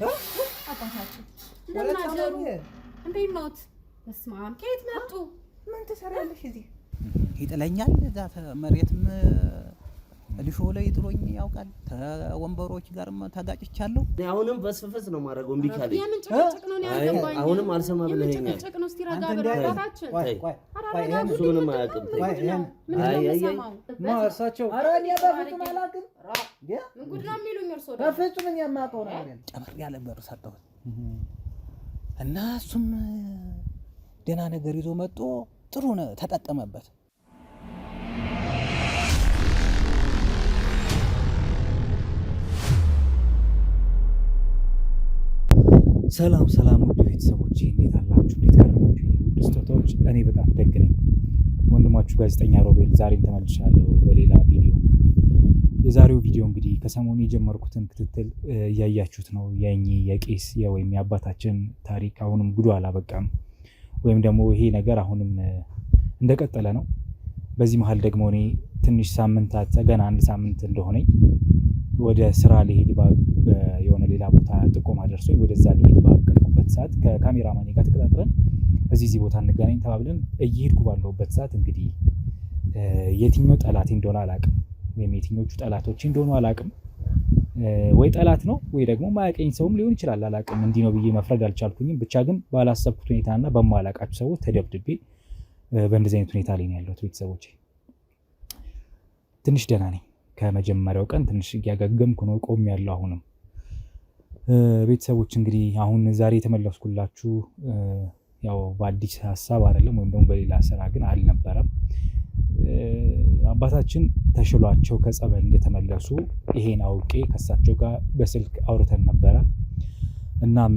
አባታችን እንደምን አደሩ? እንዴት ነዎት? በስመ አብ ከየት መጡ? ምን ትሰሪያለሽ እዚህ? ይጥለኛል እዛ መሬትም ልሾ ላይ ጥሎኝ ያውቃል። ተወንበሮች ጋርም ተጋጭቻለሁ። አሁንም በስፍስፍ ነው ማረገው እምቢ ካለኝ የምን ጭቅጭቅ ነው ያልገባኝ። አሁንም አልሰማ ብለኸኛል። ጭቅጭቅ ነው። እስቲ ረጋ ብለህ አባታችን እሱ ምንም አያውቅም። እርሳቸው ኧረ እኔ በፍጹም አላውቅም። ምን ጉድ ነው የሚሉኝ እርስዎ? በፍጹም እኔ የማውቀው ነገር የለም። ጨመር ያለ በር ሰጠሁት እና እሱም ደህና ነገር ይዞ መጥቶ ጥሩ ተጠቀመበት። ሰላም ሰላም ውድ ቤተሰቦቼ እንዴት አላችሁ? እንዴት ከረማችሁ? ውድ ስጦታዎች እኔ በጣም ደግ ነኝ። ወንድማችሁ ጋዜጠኛ ሮቤል ዛሬም ተመልሻለሁ በሌላ ቪዲዮ። የዛሬው ቪዲዮ እንግዲህ ከሰሞኑ የጀመርኩትን ክትትል እያያችሁት ነው። የቄስ ወይም የአባታችን ታሪክ አሁንም ጉዱ አላበቃም፣ ወይም ደግሞ ይሄ ነገር አሁንም እንደቀጠለ ነው። በዚህ መሀል ደግሞ እኔ ትንሽ ሳምንታት ገና አንድ ሳምንት እንደሆነኝ ወደ ስራ ሊሄድ የሆነ ሌላ ቦታ ጥቆማ ደርሶኝ ወደዛ ሊሄድ ባቀድኩበት ሰዓት ከካሜራማኔ ጋር ተቀጣጥረን እዚህ ቦታ እንገናኝ ተባብለን እየሄድኩ ባለሁበት ሰዓት እንግዲህ የትኛው ጠላቴ እንደሆነ አላቅም፣ ወይም የትኞቹ ጠላቶች እንደሆኑ አላቅም። ወይ ጠላት ነው ወይ ደግሞ ማያቀኝ ሰውም ሊሆን ይችላል፣ አላቅም። እንዲህ ነው ብዬ መፍረድ አልቻልኩኝም። ብቻ ግን ባላሰብኩት ሁኔታና በማላቃቸው ሰዎች ተደብድቤ በእንደዚህ አይነት ሁኔታ ላይ ነው ያለሁት። ቤተሰቦቼ ትንሽ ደህና ነኝ። ከመጀመሪያው ቀን ትንሽ እያገገምኩ ነው፣ ቆም ያለው አሁንም። ቤተሰቦች እንግዲህ አሁን ዛሬ የተመለስኩላችሁ ያው በአዲስ ሀሳብ አይደለም፣ ወይም ደግሞ በሌላ ስራ ግን አልነበረም። አባታችን ተሽሏቸው ከጸበል እንደተመለሱ ይሄን አውቄ ከሳቸው ጋር በስልክ አውርተን ነበረ። እናም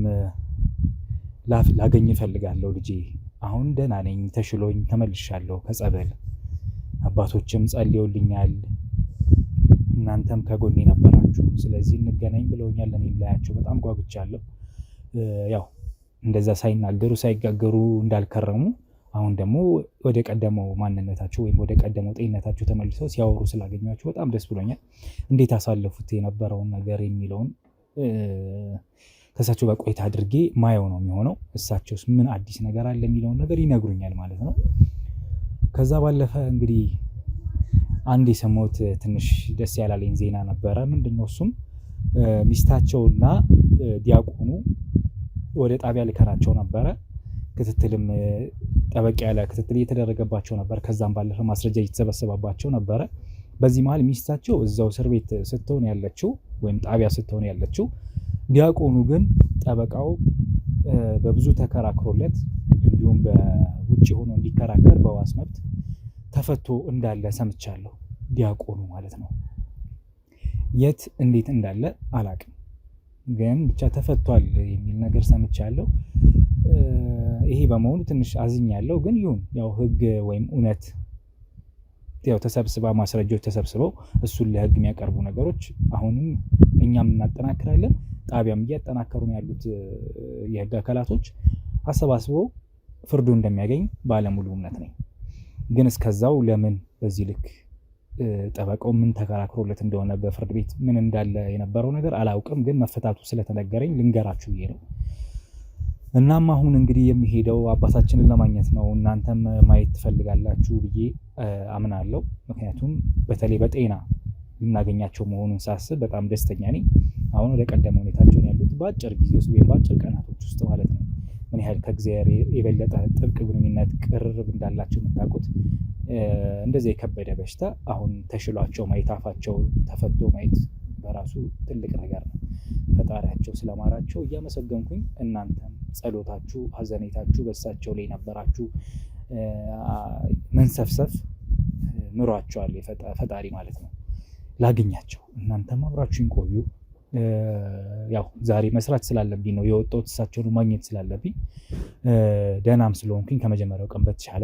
ላገኝ እፈልጋለሁ ልጄ፣ አሁን ደህና ነኝ፣ ተሽሎኝ ተመልሻለሁ ከጸበል። አባቶችም ጸልየውልኛል፣ እናንተም ከጎኔ ነበራችሁ፣ ስለዚህ እንገናኝ ብለውኛል። እኔም ላያቸው በጣም ጓጉቻለሁ። ያው እንደዛ ሳይናገሩ ሳይጋገሩ እንዳልከረሙ አሁን ደግሞ ወደ ቀደመው ማንነታቸው ወይም ወደ ቀደመው ጤንነታቸው ተመልሰው ሲያወሩ ስላገኟቸው በጣም ደስ ብሎኛል። እንዴት አሳለፉት የነበረውን ነገር የሚለውን ከእሳቸው ጋር ቆይታ አድርጌ ማየው ነው የሚሆነው። እሳቸውስ ምን አዲስ ነገር አለ የሚለውን ነገር ይነግሩኛል ማለት ነው። ከዛ ባለፈ እንግዲህ አንድ የሰማሁት ትንሽ ደስ ያላለኝ ዜና ነበረ። ምንድነው እሱም ሚስታቸውና ዲያቆኑ ወደ ጣቢያ ልከናቸው ነበረ። ክትትልም ጠበቅ ያለ ክትትል እየተደረገባቸው ነበር። ከዛም ባለፈ ማስረጃ እየተሰበሰባባቸው ነበረ። በዚህ መሀል ሚስታቸው እዛው እስር ቤት ስትሆን ያለችው ወይም ጣቢያ ስትሆን ያለችው፣ ዲያቆኑ ግን ጠበቃው በብዙ ተከራክሮለት እንዲሁም በውጭ ሆኖ እንዲከራከር በዋስ መብት ተፈቶ እንዳለ ሰምቻለሁ። ዲያቆኑ ማለት ነው። የት እንዴት እንዳለ አላቅም፣ ግን ብቻ ተፈቷል የሚል ነገር ሰምቻለሁ። ይሄ በመሆኑ ትንሽ አዝኛለሁ። ግን ይሁን፣ ያው ህግ ወይም እውነት ያው ተሰብስባ ማስረጃዎች ተሰብስበው እሱን ለህግ የሚያቀርቡ ነገሮች አሁንም እኛም እናጠናክራለን። ጣቢያም እያጠናከሩ ነው ያሉት የህግ አካላቶች። አሰባስበው ፍርዱ እንደሚያገኝ ባለሙሉ እምነት ነኝ። ግን እስከዛው ለምን በዚህ ልክ ጠበቃው ምን ተከራክሮለት እንደሆነ በፍርድ ቤት ምን እንዳለ የነበረው ነገር አላውቅም። ግን መፈታቱ ስለተነገረኝ ልንገራችሁ ብዬ ነው። እናም አሁን እንግዲህ የሚሄደው አባታችንን ለማግኘት ነው። እናንተም ማየት ትፈልጋላችሁ ብዬ አምናለሁ። ምክንያቱም በተለይ በጤና ልናገኛቸው መሆኑን ሳስብ በጣም ደስተኛ ነኝ። አሁን ወደ ቀደመ ሁኔታቸውን ያሉት በአጭር ጊዜ ውስጥ ወይም በአጭር ቀናቶች ውስጥ ማለት ነው። ምን ያህል ከእግዚአብሔር የበለጠ ጥብቅ ግንኙነት ቅርርብ እንዳላቸው የምታውቁት። እንደዚህ የከበደ በሽታ አሁን ተሽሏቸው ማየት፣ አፋቸው ተፈቶ ማየት በራሱ ትልቅ ነገር ነው። ፈጣሪያቸው ስለማራቸው እያመሰገንኩኝ፣ እናንተም ጸሎታችሁ፣ ሀዘኔታችሁ በእሳቸው ላይ ነበራችሁ መንሰፍሰፍ ምሯቸዋል ፈጣሪ ማለት ነው። ላገኛቸው እናንተም አብራችሁኝ ቆዩ። ያው ዛሬ መስራት ስላለብኝ ነው የወጣሁት፣ እሳቸውን ማግኘት ስላለብኝ። ደህናም ስለሆንኩኝ ከመጀመሪያው ቀን በተሻለ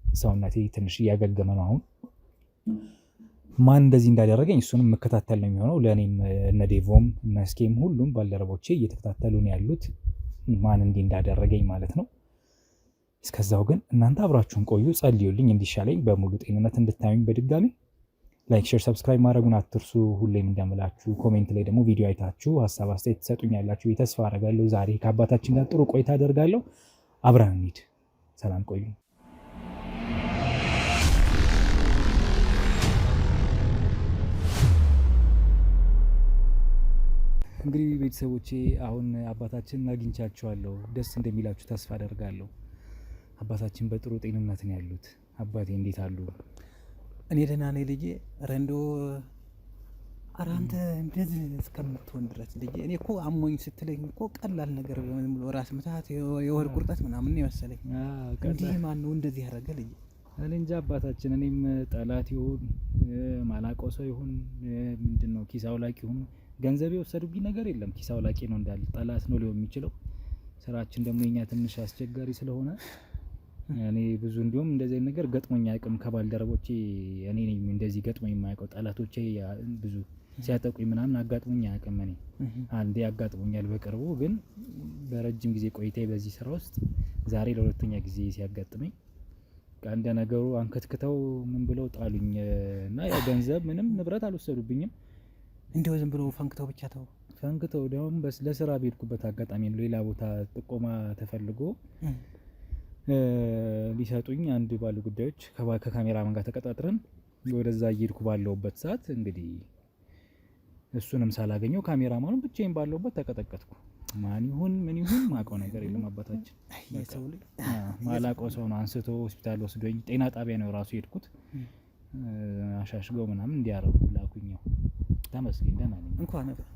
ሰውነቴ ትንሽ እያገገመ ነው። አሁን ማን እንደዚህ እንዳደረገኝ እሱንም መከታተል ነው የሚሆነው። ለእኔም እነ ዴቮም እነ ስኬም ሁሉም ባልደረቦቼ እየተከታተሉ ነው ያሉት ማን እንዲህ እንዳደረገኝ ማለት ነው። እስከዛው ግን እናንተ አብራችሁን ቆዩ፣ ጸልዩልኝ እንዲሻለኝ፣ በሙሉ ጤንነት እንድታዩኝ በድጋሚ ላይክ፣ ሼር፣ ሰብስክራይብ ማድረጉን አትርሱ። ሁሌም እንደምላችሁ ኮሜንት ላይ ደግሞ ቪዲዮ አይታችሁ ሀሳብ አስተያየት ትሰጡኛላችሁ ተስፋ አደርጋለሁ። ዛሬ ከአባታችን ጋር ጥሩ ቆይታ አደርጋለሁ። አብረን እንሂድ። ሰላም ቆዩ። እንግዲህ ቤተሰቦቼ አሁን አባታችንን አግኝቻቸዋለሁ። ደስ እንደሚላችሁ ተስፋ አደርጋለሁ። አባታችን በጥሩ ጤንነት ነው ያሉት። አባቴ እንዴት አሉ? እኔ ደህና ነኝ ልጄ። ረንዶ ኧረ አንተ እንደዚህ እስከምትሆን ድረስ ልጄ፣ እኔ እኮ አሞኝ ስትለኝ እኮ ቀላል ነገር ራስ ምታት፣ የሆድ ቁርጠት ምናምን የመሰለኝ። እንዲህ ማን ነው እንደዚህ ያደረገ ልጄ? እኔ እንጃ አባታችን። እኔም ጠላት ይሁን ማላውቀው ሰው ይሁን ምንድን ነው ኪስ አውላቂ ይሁን ገንዘብ የወሰዱብኝ ነገር የለም። ኪስ አውላቂ ነው እንዳለ ጠላት ነው ሊሆን የሚችለው። ስራችን ደግሞ የኛ ትንሽ አስቸጋሪ ስለሆነ እኔ ብዙ እንዲሁም እንደዚህ ነገር ገጥሞኝ አያውቅም። ከባልደረቦቼ እኔ ነኝ እንደዚህ ገጥሞኝ የማያውቀው። ጠላቶቼ ብዙ ሲያጠቁኝ ምናምን አጋጥሞኝ አያውቅም። እኔ አንዴ አጋጥሞኛል በቅርቡ፣ ግን በረጅም ጊዜ ቆይታ በዚህ ስራ ውስጥ ዛሬ ለሁለተኛ ጊዜ ሲያጋጥመኝ እንደ ነገሩ አንከትክተው ምን ብለው ጣሉኝ እና ያው ገንዘብ ምንም ንብረት አልወሰዱብኝም። እንደው ዝም ብሎ ፈንክተው ብቻ ተው ፈንክተው ደግሞ ለስራ በሄድኩበት አጋጣሚ ነው ሌላ ቦታ ጥቆማ ተፈልጎ ሊሰጡኝ አንድ ባሉ ጉዳዮች ከካሜራማን ጋር ተቀጣጥረን ወደዛ እየሄድኩ ባለውበት ሰዓት እንግዲህ እሱንም ሳላገኘው ካሜራማኑን ብቻዬን ባለውበት ተቀጠቀጥኩ። ማን ይሁን ምን ይሁን ማውቀው ነገር የለም። አባታችን ማላውቀው ሰው ነው አንስቶ ሆስፒታል ወስዶኝ ጤና ጣቢያ ነው ራሱ የሄድኩት። አሻሽገው ምናምን እንዲያረጉ ላኩኛው። ተመስገን ደህና ነኝ።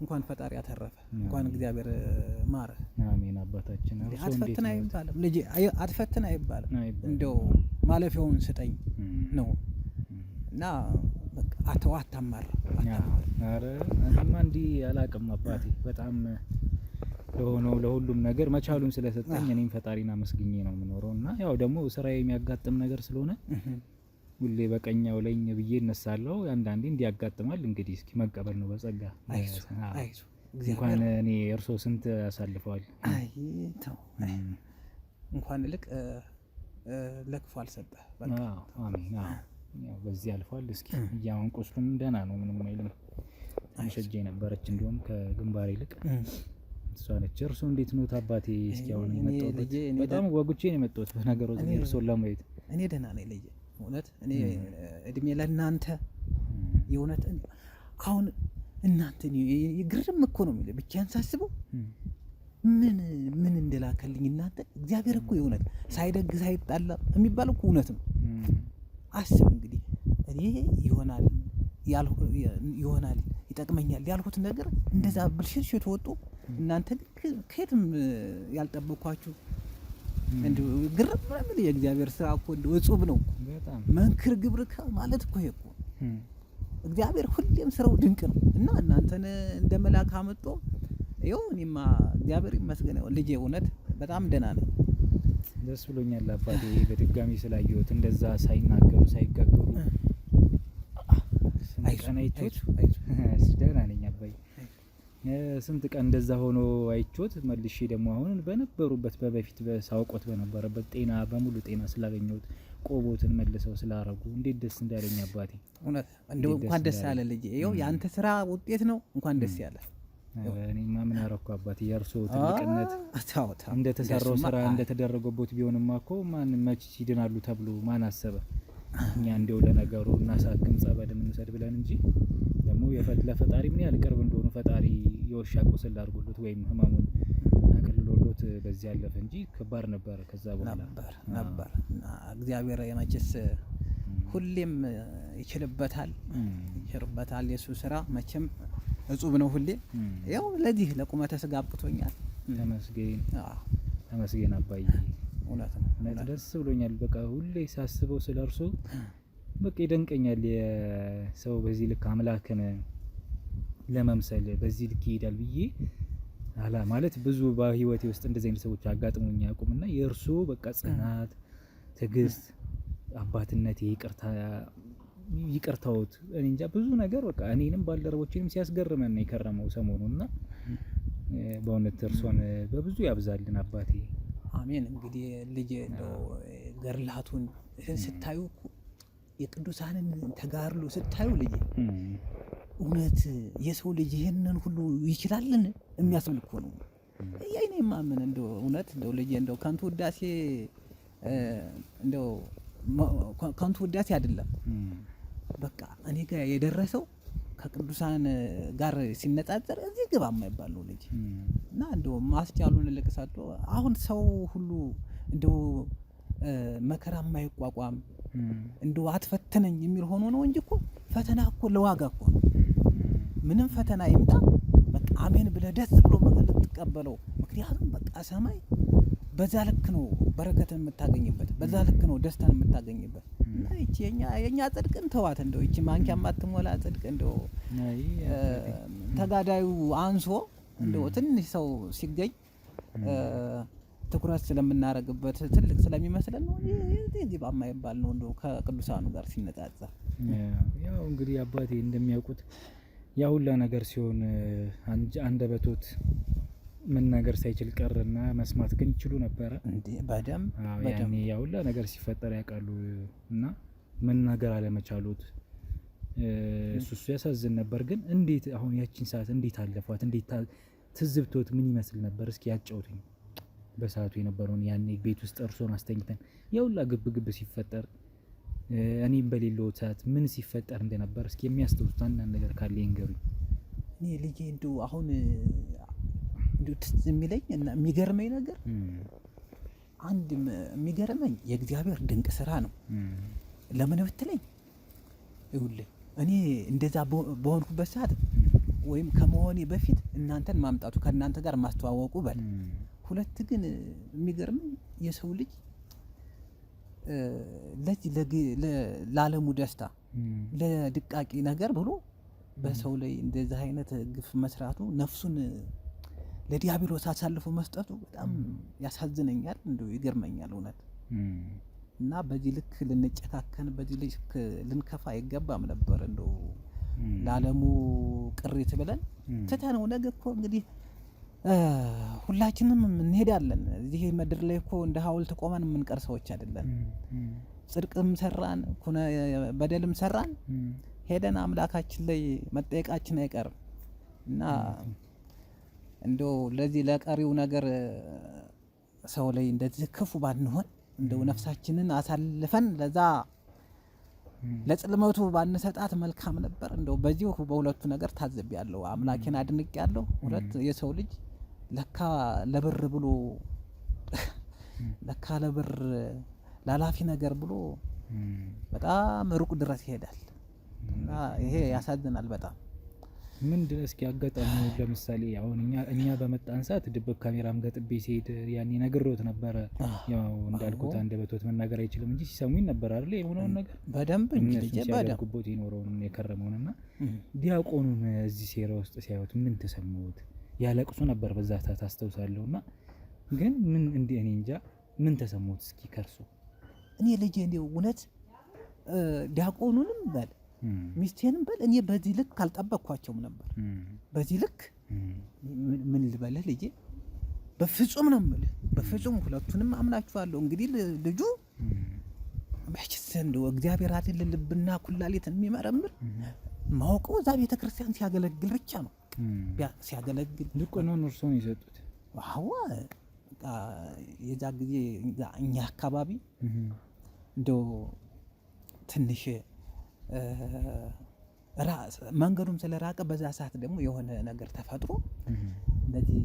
እንኳን ፈጣሪ አተረፈ፣ እንኳን እግዚአብሔር ማረ። አሜን። አባታችን አትፈትና አይባልም ልጄ፣ አትፈትና አይባልም። እንደው ማለፊያውን ስጠኝ ነው እና በቃ አታማር። አረ እኔማ እንዲህ አላውቅም አባቴ። በጣም ለሆነው ለሁሉም ነገር መቻሉን ስለሰጠኝ እኔም ፈጣሪን አመስግኜ ነው የምኖረው። እና ያው ደግሞ ስራዬ የሚያጋጥም ነገር ስለሆነ ሁሌ በቀኛው ለኝ ብዬ እነሳለሁ። አንዳንዴ እንዲያጋጥማል። እንግዲህ እስኪ መቀበል ነው በጸጋ። አይዞህ እንኳን እኔ እርሶ ስንት አሳልፈዋል። አይ ተው እንኳን ልቅ ለክፉ አልሰጠህ። በቃ አሜን። ያው በዚህ አልፏል። እስኪ እያውን ቁስሉም ደህና ነው፣ ምንም አይልም። አንሸጄ ነበረች እንዲሁም ከግንባሬ ይልቅ እሷ ነች። እርሶ እንዴት ነው አባቴ? እስኪ አሁን የመጣሁት በጣም ጓጉቼ ነው የመጣሁት በነገሩ እርሶን ለማየት። እኔ ደህና ነኝ ልጄ። እውነት እኔ እድሜ ለእናንተ የእውነት አሁን እናንተ ግርም እኮ ነው የሚለው ብቻዬን ሳስበው ምን እንደላከልኝ እናንተ። እግዚአብሔር እኮ የእውነት ሳይደግ ሳይጣላ የሚባለው እኮ እውነት ነው። አስብ እንግዲህ እኔ ይሆናል ይጠቅመኛል ያልኩት ነገር እንደዛ ብልሽት ወጡ። እናንተ ከየትም ያልጠበቅኳችሁ እንዴ ግርም ማለት የእግዚአብሔር ስራ እኮ እንደው እጹብ ነው። በጣም መንክር ግብርከ ማለት እኮ ይሄ እኮ እግዚአብሔር ሁሌም ስራው ድንቅ ነው። እና እናንተን እንደ መልአክ አመጣ ይኸው። እኔማ እግዚአብሔር ይመስገን ልጄ፣ እውነት በጣም ደህና ነኝ። ደስ ብሎኛል አባቴ በድጋሚ ስላየሁት እንደዛ ሳይናገሩ ሳይጋገሩ። አይዞህ ደህና ነኝ አባዬ። ስንት ቀን እንደዛ ሆኖ አይቾት መልሼ ደግሞ አሁን በነበሩበት በበፊት ሳውቆት በነበረበት ጤና በሙሉ ጤና ስላገኘሁት ቆቦትን መልሰው ስላረጉ እንዴት ደስ እንዳለኝ አባቴ። እውነት እንደው እንኳን ደስ ያለ ልጄ። ይኸው ያንተ ስራ ውጤት ነው። እንኳን ደስ ያለ። እኔማ ምን አረኩ አባቴ? የእርሶ ትልቅነት እንደተሰራው ስራ እንደተደረገበት ቢሆንማ እኮ ማን መች ይድናሉ ተብሎ ማን አሰበ? እኛ እንደው ለነገሩ እናሳክም ጸበል እንውሰድ ብለን እንጂ ደግሞ ለፈጣሪ ምን ያህል ቅርብ እንደሆኑ ፈጣሪ የውሻ ቁስል አድርጎለት ወይም ህመሙን አቅልሎለት በዚህ ያለፈ እንጂ ከባድ ነበር። ከዛ በኋላ ነበር እና እግዚአብሔር የመችስ ሁሌም ይችልበታል። የሱ ስራ መቼም እጹብ ነው ሁሌ። ያው ለዚህ ለቁመተ ስጋ አብቅቶኛል። ተመስገን አባዬ። እውነት ነው። ደስ ብሎኛል። በቃ ሁሌ ሳስበው ስለርሱ በቃ ይደንቀኛል። የሰው በዚህ ልክ አምላክን ለመምሰል በዚህ ልክ ይሄዳል ብዬ ማለት ብዙ በህይወቴ ውስጥ እንደዚህ አይነት ሰዎች አጋጥሞኝ ያውቁምና የእርሱ በቃ ጽናት፣ ትዕግስት፣ አባትነት፣ ይቅርታዎት እኔ እንጃ ብዙ ነገር በቃ እኔንም ባልደረቦቼንም ሲያስገርመን ነው የከረመው ሰሞኑና በእውነት እርሶን በብዙ ያብዛልን አባቴ። አሜን። እንግዲህ ልጅ እንደው ገርላቱን ስታዩ የቅዱሳንን ተጋድሎ ስታዩ ልጅ እውነት የሰው ልጅ ይሄንን ሁሉ ይችላልን የሚያስብል እኮ ነው። ያይኔ ማመን እንደው እውነት እንደው ልጅ እንደው ከንቱ ውዳሴ እንደው ከንቱ ውዳሴ አይደለም። በቃ እኔ ጋር የደረሰው ከቅዱሳን ጋር ሲነጻጸር እዚህ ግባ የማይባል ነው ልጅ እና እንደው ማስቻሉን ለቅሳቶ አሁን ሰው ሁሉ እንደው መከራ የማይቋቋም እንደው አትፈተነኝ የሚል ሆኖ ነው እንጂ እኮ ፈተና እኮ ለዋጋ እኮ ነው። ምንም ፈተና ይምጣ በቃ አሜን ብለህ ደስ ብሎ መገለጥ ተቀበለው። ምክንያቱም በቃ ሰማይ በዛ ልክ ነው በረከትን የምታገኝበት፣ በዛ ልክ ነው ደስታን የምታገኝበት። እና እቺ የኛ ጽድቅን ተዋት እንደው እቺ ማንኪያ ማትሞላ ጽድቅ እንደው ተጋዳዩ አንሶ እንደው ትንሽ ሰው ሲገኝ ትኩረት ስለምናረግበት ትልቅ ስለሚመስለን ነው። እዚህ ባማይባል ነው እንደው ከቅዱሳኑ ጋር ሲነጻጸር። ያው እንግዲህ አባቴ እንደሚያውቁት ያ ሁላ ነገር ሲሆን አንደበቶት ምን ነገር ሳይችል ቀርና መስማት ግን ይችሉ ነበር እንዴ? በደም ያኔ ያ ሁላ ነገር ሲፈጠር ያውቃሉ። እና ምን ነገር አለመቻሉት እሱ ያሳዝን ነበር። ግን እንዴት አሁን ያቺን ሰዓት እንዴት አለፏት? እንዴት ትዝብቶት ምን ይመስል ነበር? እስኪ ያጫውቱኝ በሰዓቱ የነበረውን ያኔ ቤት ውስጥ እርሶን አስተኝተን ያ ሁላ ግብ ሲፈጠር እኔም በሌለው ሰዓት ምን ሲፈጠር እንደነበር እስኪ የሚያስታውሱት አንዳንድ ነገር ካለ ይንገሩኝ። እኔ ልጄ እንደው አሁን እንደው ትዝ የሚለኝ እና የሚገርመኝ ነገር አንድ የሚገርመኝ የእግዚአብሔር ድንቅ ስራ ነው። ለምን ብትለኝ ይኸውልህ እኔ እንደዛ በሆንኩበት ሰዓት ወይም ከመሆኔ በፊት እናንተን ማምጣቱ ከእናንተ ጋር ማስተዋወቁ በል። ሁለት ግን የሚገርመኝ የሰው ልጅ ለዓለሙ ደስታ ለድቃቂ ነገር ብሎ በሰው ላይ እንደዚህ አይነት ግፍ መስራቱ ነፍሱን ለዲያብሎስ አሳልፎ መስጠቱ በጣም ያሳዝነኛል፣ እንደው ይገርመኛል እውነት። እና በዚህ ልክ ልንጨካከን በዚህ ልክ ልንከፋ አይገባም ነበር። እንደው ለዓለሙ ቅሪት ብለን ትተነው ነገ እኮ እንግዲህ ሁላችንም እንሄዳለን። እዚህ ምድር ላይ እኮ እንደ ሐውልት ቆመን የምንቀር ሰዎች አይደለን። ጽድቅም ሰራን በደልም ሰራን ሄደን አምላካችን ላይ መጠየቃችን አይቀርም። እና እንደው ለዚህ ለቀሪው ነገር ሰው ላይ እንደዚህ ክፉ ባንሆን እንደው ነፍሳችንን አሳልፈን ለዛ ለጽልመቱ ባንሰጣት መልካም ነበር። እንደው በዚሁ በሁለቱ ነገር ታዘብያለሁ። አምላኬን አድንቄያለሁ። ሁለት የሰው ልጅ ለካ ለብር ብሎ ለካ ለብር ላላፊ ነገር ብሎ በጣም ሩቅ ድረስ ይሄዳል። እና ይሄ ያሳዝናል በጣም። ምንድነው እስኪ አጋጣሚው ለምሳሌ አሁን እኛ በመጣን ሰዓት ድብቅ ካሜራም ገጥቤ ሲሄድ ያኔ ነግሮት ነበር። ያው እንዳልኩት አንደበቶት መናገር አይችልም እንጂ ሲሰሙኝ ነበር አይደል? የሆነውን ነገር በደንብ እንጂ በደንብ የኖረውን የከረመውንና ዲያቆኑን እዚህ ሴራ ውስጥ ሲያዩት ምን ተሰማውት? ያለቅሱ ነበር በዛ ሰዓት አስተውሳለሁና ግን ምን እንደ እኔ እንጃ ምን ተሰማውት? እስኪ ከርሱ እኔ ልጄ እንደው እውነት ዲያቆኑንም በል ሚስቴንም በል እኔ በዚህ ልክ አልጠበቅኳቸውም ነበር። በዚህ ልክ ምን ልበልህ ልጄ፣ በፍጹም ነው የምልህ፣ በፍጹም ሁለቱንም አምናችኋለሁ። እንግዲህ ልጁ በችስ እንደው እግዚአብሔር አይደል ልብና ኩላሊትን የሚመረምር ማውቀው እዛ ቤተክርስቲያን ሲያገለግል ብቻ ነው። ሲያገለግል ልቆናውን እርሶ ነው የሰጡት? አዎ የዛ ጊዜ እኛ አካባቢ እንደው ትንሽ መንገዱም ስለራቀ በዛ ሰዓት ደግሞ የሆነ ነገር ተፈጥሮ እንደዚህ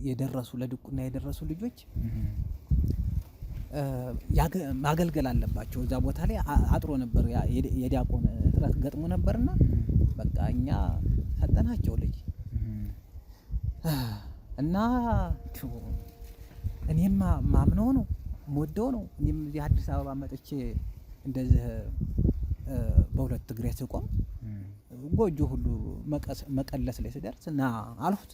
የደረሱ ለድቁና የደረሱ ልጆች ማገልገል አለባቸው። እዛ ቦታ ላይ አጥሮ ነበር፣ የዲያቆን እጥረት ገጥሞ ነበርና በቃ እኛ ሰጠናቸው ልጅ እና እኔማ ማምነው ነው ሞደው ነው። እኔም እዚህ አዲስ አበባ መጥቼ እንደዚህ በሁለት እግሬ ስቆም ጎጆ ሁሉ መቀለስ ላይ ስደርስ ና አልሁት።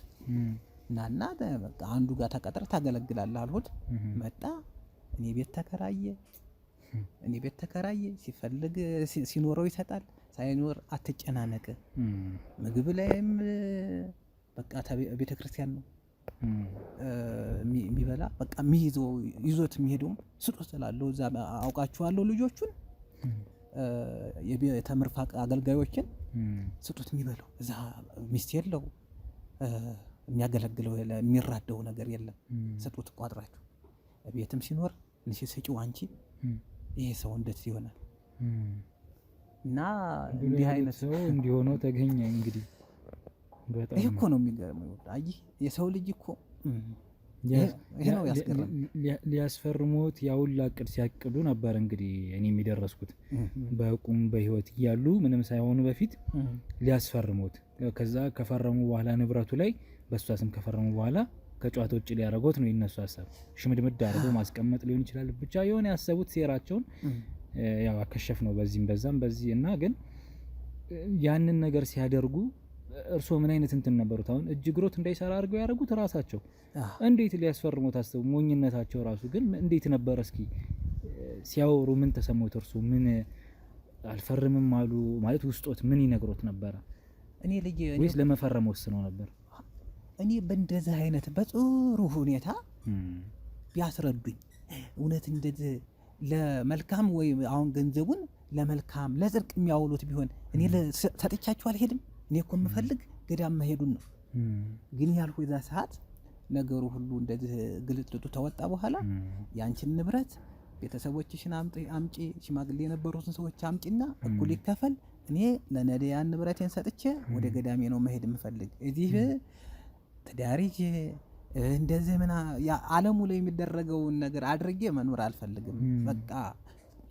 ናና በቃ አንዱ ጋር ተቀጥረ ታገለግላለህ አልሁት። መጣ። እኔ ቤት ተከራየ። ሲፈልግ ሲኖረው ይሰጣል፣ ሳይኖር አትጨናነቅ። ምግብ ላይም በቃ ቤተ ክርስቲያን ነው የሚበላ። በቃ ይዞት የሚሄደውም ስጦት ስላለው እዛ አውቃችኋለሁ ልጆቹን የተምርፋቅ አገልጋዮችን ስጡት የሚበለው እዛ ሚስት የለው የሚያገለግለው የሚራደው ነገር የለም። ስጡት ቋጥራችሁ ቤትም ሲኖር እንሲ ሰጪው አንቺ ይሄ ሰው እንዴት ይሆናል? እና እንዲህ አይነት ሰው እንዲሆነው ተገኘ። እንግዲህ በጣም ይሄ እኮ ነው የሚገርመው። አይ የሰው ልጅ እኮ ይሄ ነው ያስገርም። ሊያስፈርሙት ያውላ እቅድ ሲያቅዱ ነበር እንግዲህ እኔ የሚደረስኩት በቁም በህይወት እያሉ ምንም ሳይሆኑ በፊት ሊያስፈርሙት፣ ከዛ ከፈረሙ በኋላ ንብረቱ ላይ በሷ ስም ከፈረሙ በኋላ ከጨዋታ ውጭ ሊያደርጉት ነው የነሱ ሀሳብ። ሽምድምድ አድርገው ማስቀመጥ ሊሆን ይችላል። ብቻ የሆነ ያሰቡት ሴራቸውን ያው አከሸፍ ነው በዚህም በዛም በዚህ እና ግን ያንን ነገር ሲያደርጉ እርስዎ ምን አይነት እንትን ነበሩት? አሁን እጅ እግሮት እንዳይሰራ አድርገው ያደረጉት ራሳቸው እንዴት ሊያስፈርሙት አስቡ? ሞኝነታቸው ራሱ ግን እንዴት ነበር? እስኪ ሲያወሩ ምን ተሰሙት? እርሱ ምን አልፈርምም አሉ ማለት ውስጦት ምን ይነግሮት ነበረ? እኔ ልጅ ወይስ ለመፈረም ወስነው ነበር? እኔ በእንደዚህ አይነት በጥሩ ሁኔታ ቢያስረዱኝ እውነት እንደዚህ ለመልካም ወይ አሁን ገንዘቡን ለመልካም ለጽድቅ የሚያውሉት ቢሆን እኔ ሰጥቻቸው አልሄድም። እኔ እኮ የምፈልግ ገዳም መሄዱን ነው። ግን ያልኩ የዛ ሰዓት ነገሩ ሁሉ እንደዚህ ግልጥልጡ ተወጣ በኋላ ያንቺን ንብረት ቤተሰቦችሽን አምጪ፣ ሽማግሌ የነበሩትን ሰዎች አምጪና እኩል ይከፈል፣ እኔ ለነዳያን ንብረቴን ሰጥቼ ወደ ገዳሜ ነው መሄድ የምፈልግ። እዚህ ትዳሪጅ እንደዚህ ያ ዓለሙ ላይ የሚደረገውን ነገር አድርጌ መኖር አልፈልግም። በቃ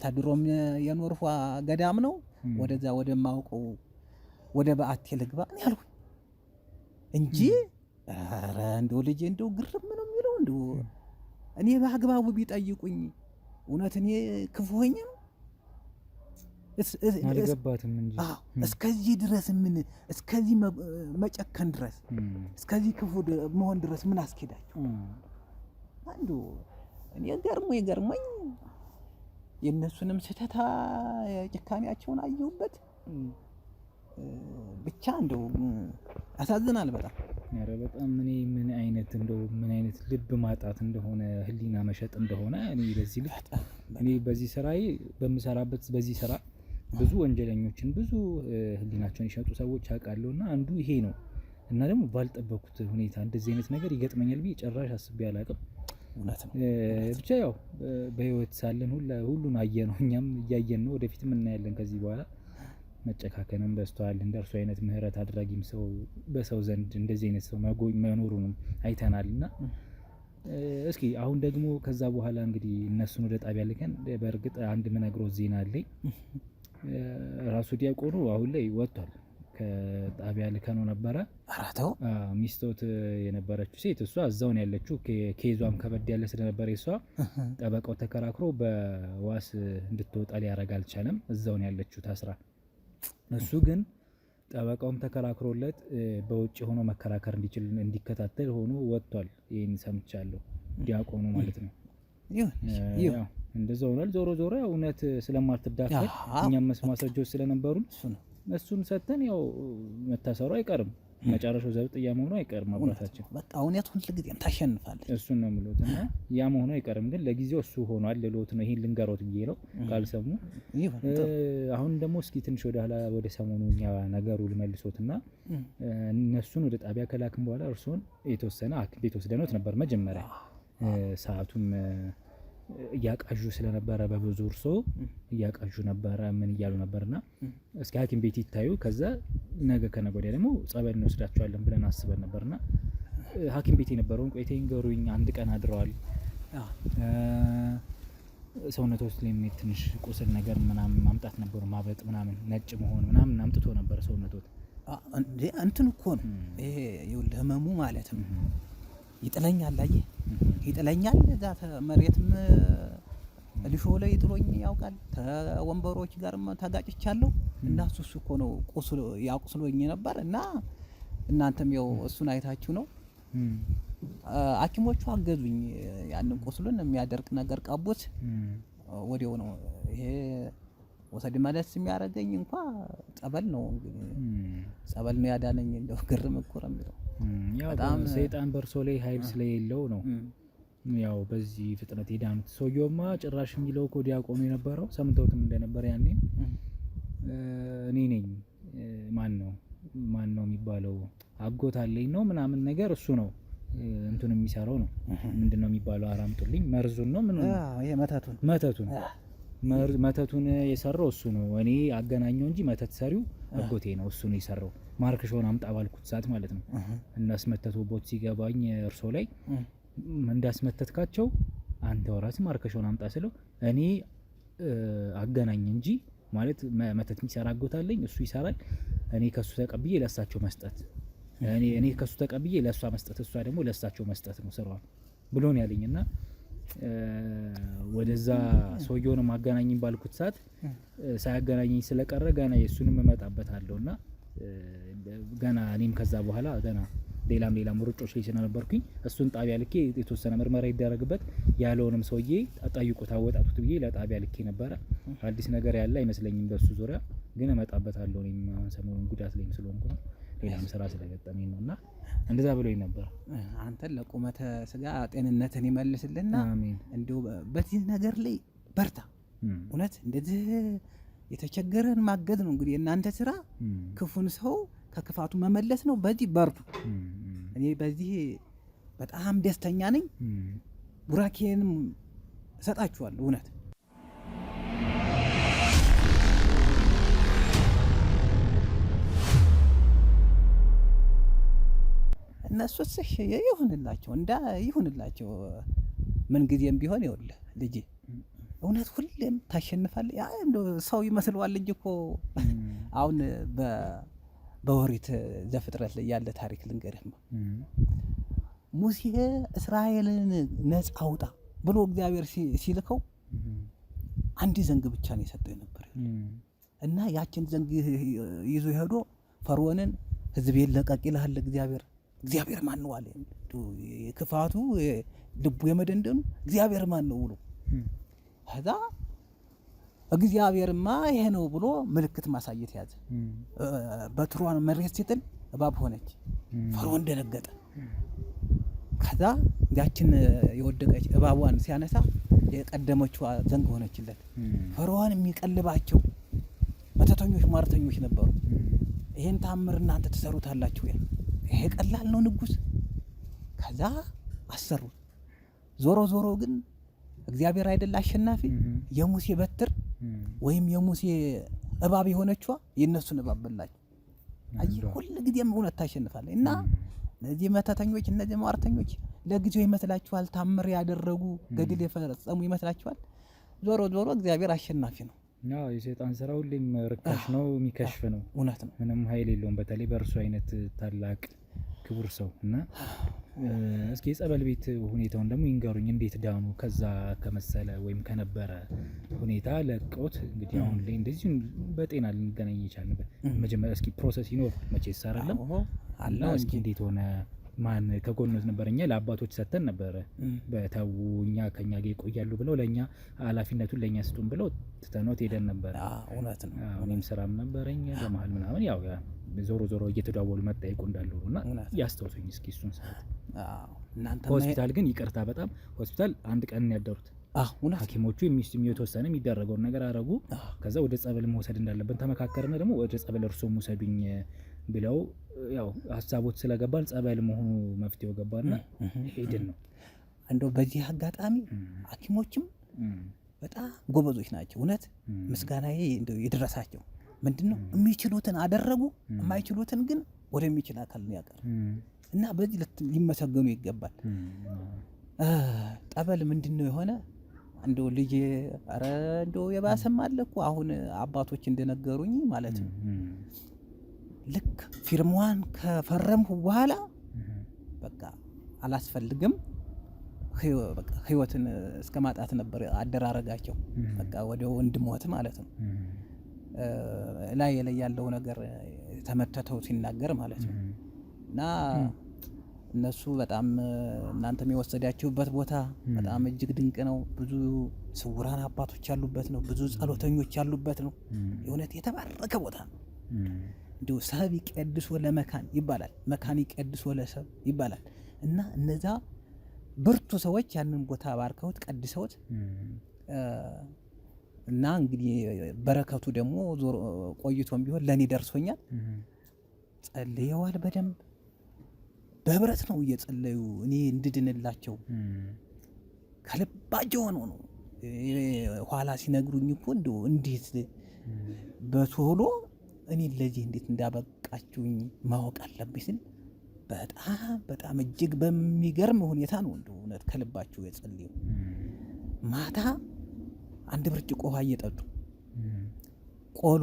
ተድሮም የኖርኳ ገዳም ነው፣ ወደዛ ወደማውቀው ወደ በአቴ ልግባ ነው ያልኩኝ እንጂ ኧረ እንደው ልጄ እንደው ግርም ነው የሚለው። እንደው እኔ በአግባቡ ቢጠይቁኝ እውነት እኔ ክፉ ሆኜ ነው አልገባትም እንጂ እስከዚህ ድረስ ምን እስከዚህ መጨከን ድረስ እስከዚህ ክፉ መሆን ድረስ ምን አስኬዳቸው? አንዱ እኔ ገርሞኝ የእነሱንም ስህተት ጭካኔያቸውን አየሁበት። ብቻ እንደው ያሳዝናል በጣም። ኧረ በጣም እኔ ምን አይነት ልብ ማጣት እንደሆነ ህሊና መሸጥ እንደሆነ እኔ በዚህ ልክ እኔ በዚህ ስራዬ በምሰራበት በዚህ ስራ ብዙ ወንጀለኞችን ብዙ ህሊናቸውን የሸጡ ሰዎች አውቃለሁና አንዱ ይሄ ነው። እና ደግሞ ባልጠበኩት ሁኔታ እንደዚህ አይነት ነገር ይገጥመኛል ብዬ ጭራሽ አስቤ አላውቅም። እውነት ነው። ብቻ ያው በህይወት ሳለን ሁሉን አየነው፣ እኛም እያየን ነው፣ ወደፊትም እናያለን። ከዚህ በኋላ መጨካከንም በስተዋል። እንደርሱ አይነት ምህረት አድራጊም ሰው በሰው ዘንድ እንደዚህ አይነት ሰው መኖሩንም አይተናልና እስኪ አሁን ደግሞ ከዛ በኋላ እንግዲህ እነሱን ወደ ጣቢያ ልከን በእርግጥ አንድ ምነግሮት ዜና አለኝ። ራሱ ዲያቆኑ አሁን ላይ ወጥቷል። ከጣቢያ ልከነው ነበረ። አራተው ሚስቶት የነበረችው ሴት እሷ እዛው ነው ያለችው። ኬዟም ከበድ ያለ ስለነበረ እሷ ጠበቃው ተከራክሮ በዋስ እንድትወጣ ሊያረግ አልቻለም። እዛው ነው ያለችው ታስራ። እሱ ግን ጠበቃውም ተከራክሮለት በውጭ ሆኖ መከራከር እንዲችል እንዲከታተል ሆኖ ወጥቷል። ይሄን ሰምቻለሁ። ዲያቆኑ ማለት ነው። ይሁን እንደዛው ሆኗል። ዞሮ ዞሮ እውነት ስለማትዳፈር እኛም ማስረጃዎች ስለነበሩን እሱን ሰተን ያው መታሰሩ አይቀርም፣ መጨረሻው ዘብጥያ መሆኑ አይቀርም። አባታችን በቃ እውነት ሁሉ ጊዜም ታሸንፋለች። እሱን ነው የምሉትና ያ መሆኑ አይቀርም። ግን ለጊዜው እሱ ሆኗል ልሎት ነው። ይሄን ልንገሮት ብዬ ነው ካልሰሙ። አሁን ደግሞ እስኪ ትንሽ ወደ ሰሞኑኛ ነገሩ ልመልሶትና እነሱን ወደ ጣቢያ ከላክም በኋላ እርሱን የተወሰነ ሐኪም ቤት ወስደኖት ነበር መጀመሪያ። ሰዓቱም እያቃዡ ስለነበረ በብዙ እርሶ እያቃዡ ነበረ ምን እያሉ ነበርና እስኪ ሐኪም ቤት ይታዩ፣ ከዛ ነገ ከነገ ወዲያ ደግሞ ጸበል እንወስዳቸዋለን ብለን አስበን ነበርና ሐኪም ቤት የነበረውን ቆይታ ይንገሩኝ። አንድ ቀን አድረዋል። ሰውነት ውስጥ ላይ ትንሽ ቁስል ነገር ምናምን ማምጣት ነበሩ፣ ማበጥ ምናምን ነጭ መሆን ምናምን አምጥቶ ነበር ሰውነቶት። እንዴ እንትን እኮ ነው ይሄ ህመሙ ማለት ነው። ይጥለኛል፣ አየህ ይጥለኛል። እዛ መሬትም ልሾ ላይ ጥሎኝ ያውቃል። ተወንበሮች ጋርም ተጋጭቻለሁ እና እሱ እኮ ነው ያቁስሎኝ ነበር። እና እናንተም ያው እሱን አይታችሁ ነው። ሐኪሞቹ አገዙኝ። ያንን ቁስሉን የሚያደርቅ ነገር ቀቡት። ወዲያው ነው ይሄ ወሰድ ማለት የሚያደርገኝ እንኳን ጸበል ነው። ጸበል ነው ያዳነኝ። እንደው ግርም እኮ ነው የሚለው። ያው በጣም ሰይጣን በርሶ ላይ ኃይል ስለሌለው ነው ያው በዚህ ፍጥነት የዳኑት። ሰውየውማ ጭራሽ የሚለው እኮ ዲያቆኑ የነበረው ሰምተውትም እንደነበር ያኔ እኔ ነኝ ማን ነው የሚባለው አጎት አለኝ ነው ምናምን ነገር እሱ ነው እንትን የሚሰራው ነው ምንድነው የሚባለው አራምጡልኝ መርዙን ነው ምን ነው ይሄ መተቱን የሰራው እሱ ነው። እኔ አገናኘው እንጂ መተት ሰሪው አጎቴ ነው። እሱ ነው የሰራው። ማርከሾን አምጣ ባልኩት ሰዓት ማለት ነው። እናስመተቱበት ሲገባኝ እርሶ ላይ እንዳስመተትካቸው አንተ ወራስ ማርከሾን አምጣ ስለው እኔ አገናኝ እንጂ ማለት መተት የሚሰራ አጎት አለኝ እሱ ይሰራል። እኔ ከሱ ተቀብዬ ለሳቸው መስጠት እኔ ከሱ ተቀብዬ ለሷ መስጠት እሷ ደግሞ ለሳቸው መስጠት ነው ስራው ብሎ ነው ያለኝና ወደዛ ሰውየውን ማገናኘኝ ባልኩት ሰዓት ሳያገናኘኝ ስለቀረ ገና የሱንም መጣበታለውና ገና እኔም ከዛ በኋላ ገና ሌላም ሩጮች ላይ ስለነበርኩኝ እሱን ጣቢያ ልኬ የተወሰነ ምርመራ ይደረግበት ያለውንም ሰውዬ አጣይቁት አወጣጡት ብዬ ለጣቢያ ልኬ ነበር። አዲስ ነገር ያለ አይመስለኝም በሱ ዙሪያ ግን መጣበታለሁ። እኔም ሰሞኑን ጉዳት ላይ ስለሆንኩ ነው ሌላም ስራ ስለገጠመኝ ነውና እንደዛ ብሎኝ ነበር። አንተ ለቁመተ ስጋ ጤንነትን ይመልስልና እንዴው በዚህ ነገር ላይ በርታ። እውነት እንደዚህ የተቸገረን ማገዝ ነው እንግዲህ እናንተ ስራ። ክፉን ሰው ከክፋቱ መመለስ ነው። በዚህ በርቱ። እኔ በዚህ በጣም ደስተኛ ነኝ። ቡራኬንም እሰጣችኋለሁ እውነት እነሱስ ይሁንላቸው ይሁንላቸው። ምን ጊዜም ቢሆን ይኸውልህ ልጄ እውነት ሁሌም ታሸንፋለህ። ያ እንደው ሰው ይመስለዋል ልጅ እኮ አሁን በኦሪት ዘፍጥረት ላይ ያለ ታሪክ ልንገርህማ። ሙሴ እስራኤልን ነፃ አውጣ ብሎ እግዚአብሔር ሲልከው አንድ ዘንግ ብቻ ነው የሰጠው ነበር እና ያችን ዘንግ ይዞ ሄዶ ፈርዖንን ሕዝቤን ለቀቅ ይልሃል እግዚአብሔር ማን ነው አለ። ክፋቱ ልቡ የመደንደኑ እግዚአብሔር ማን ነው ብሎ ከዛ እግዚአብሔርማ ይሄ ነው ብሎ ምልክት ማሳየት ያዘ። በትሯን መሬት ሲጥል እባብ ሆነች። ፈርዖን ደነገጠ። ከዛ ያችን የወደቀች እባቧን ሲያነሳ የቀደመችዋ ዘንግ ሆነችለት። ፈርዖን የሚቀልባቸው መተተኞች ሟርተኞች ነበሩ። ይሄን ታምር እናንተ ትሰሩታላችሁ ያ ይሄ ቀላል ነው ንጉስ። ከዛ አሰሩት። ዞሮ ግን እግዚአብሔር አይደል አሸናፊ? የሙሴ በትር ወይም የሙሴ እባብ የሆነችዋ የነሱን እባብ በላች። አይ ሁሉ ጊዜም እውነት ታሸንፋለች። እና እነዚህ መተተኞች እነዚህ ሟርተኞች ለጊዜው ይመስላችኋል ታምር ያደረጉ ገድል የፈጸሙ ይመስላችኋል። ዞሮ እግዚአብሔር አሸናፊ ነው። ያው የሰይጣን ስራ ሁሌም ርካሽ ነው፣ የሚከሽፍ ነው። እውነት ነው። ምንም ኃይል የለውም። በተለይ በእርሱ አይነት ታላቅ ክቡር ሰው እና እስኪ የጸበል ቤት ሁኔታውን ደግሞ ይንገሩኝ። እንዴት ዳኑ? ከዛ ከመሰለ ወይም ከነበረ ሁኔታ ለቆት እንግዲህ አሁን ላይ እንደዚህ በጤና ልንገናኝ ይቻላል። መጀመሪያ እስኪ ፕሮሰስ ይኖር መቼ ይሰራለም አላ እስኪ እንዴት ሆነ? ማን ከጎኖት ነበርኛ? ለአባቶች ሰተን ነበረ በተውኛ ከኛ ጋር ይቆያሉ ብለው ለኛ ኃላፊነቱን ለኛ ስጡን ብለው ትተኖት ሄደን ነበር። እውነት ነው። እኔም ስራም ነበረኝ በመሀል ምናምን ያው ዞሮ እየተደዋወሉ መጠየቁ እንዳለውና ያስተውሱኝ እስኪ እሱን ሰዓት። እናንተ ሆስፒታል ግን ይቅርታ በጣም ሆስፒታል አንድ ቀን ያደሩት ሐኪሞቹ የሚወሰነ የሚደረገውን ነገር አረጉ። ከዛ ወደ ጸበል መውሰድ እንዳለበት ተመካከረና ደግሞ ወደ ጸበል እርሶም ውሰዱኝ ብለው ያው ሀሳቦት ስለገባን ጸበል መሆኑ መፍትሄው ገባና ሄድን ነው። እንደው በዚህ አጋጣሚ ሐኪሞችም በጣም ጎበዞች ናቸው። እውነት ምስጋናዬ እንደው ይድረሳቸው። ምንድነው የሚችሉትን አደረጉ፣ የማይችሉትን ግን ወደሚችል አካል ነው ያቀርቡ እና በዚህ ሊመሰገኑ ይገባል። ጠበል ምንድነው የሆነ እንደው ልጅ አረ እንደው የባሰም አለ እኮ አሁን አባቶች እንደነገሩኝ ማለት ነው። ልክ ፊርማዋን ከፈረምሁ በኋላ በቃ አላስፈልግም ህይወትን እስከ ማጣት ነበር አደራረጋቸው። በቃ ወደ ወንድሞት ማለት ነው ላይ ያለው ነገር ተመተተው ሲናገር ማለት ነው። እና እነሱ በጣም እናንተም የወሰዳችሁበት ቦታ በጣም እጅግ ድንቅ ነው። ብዙ ስውራን አባቶች ያሉበት ነው። ብዙ ጸሎተኞች ያሉበት ነው። የእውነት የተባረከ ቦታ ነው። እንዲሁ ሰብ ይቀድስ ወለመካን ይባላል፣ መካን ይቀድስ ወለሰብ ይባላል። እና እነዛ ብርቱ ሰዎች ያንን ቦታ ባርከውት ቀድሰውት እና እንግዲህ በረከቱ ደግሞ ቆይቶም ቢሆን ለኔ ደርሶኛል። ጸልየዋል በደንብ በህብረት ነው እየጸለዩ እኔ እንድድንላቸው ከልባቸው ሆኖ ነው። ኋላ ሲነግሩኝ እኮ እንደው እንዴት በቶሎ እኔ ለዚህ እንዴት እንዳበቃችሁኝ ማወቅ አለብኝ ስል በጣም እጅግ በሚገርም ሁኔታ ነው እንደው እውነት ከልባቸው የጸለዩ። ማታ አንድ ብርጭቆ ውሃ እየጠጡ ቆሎ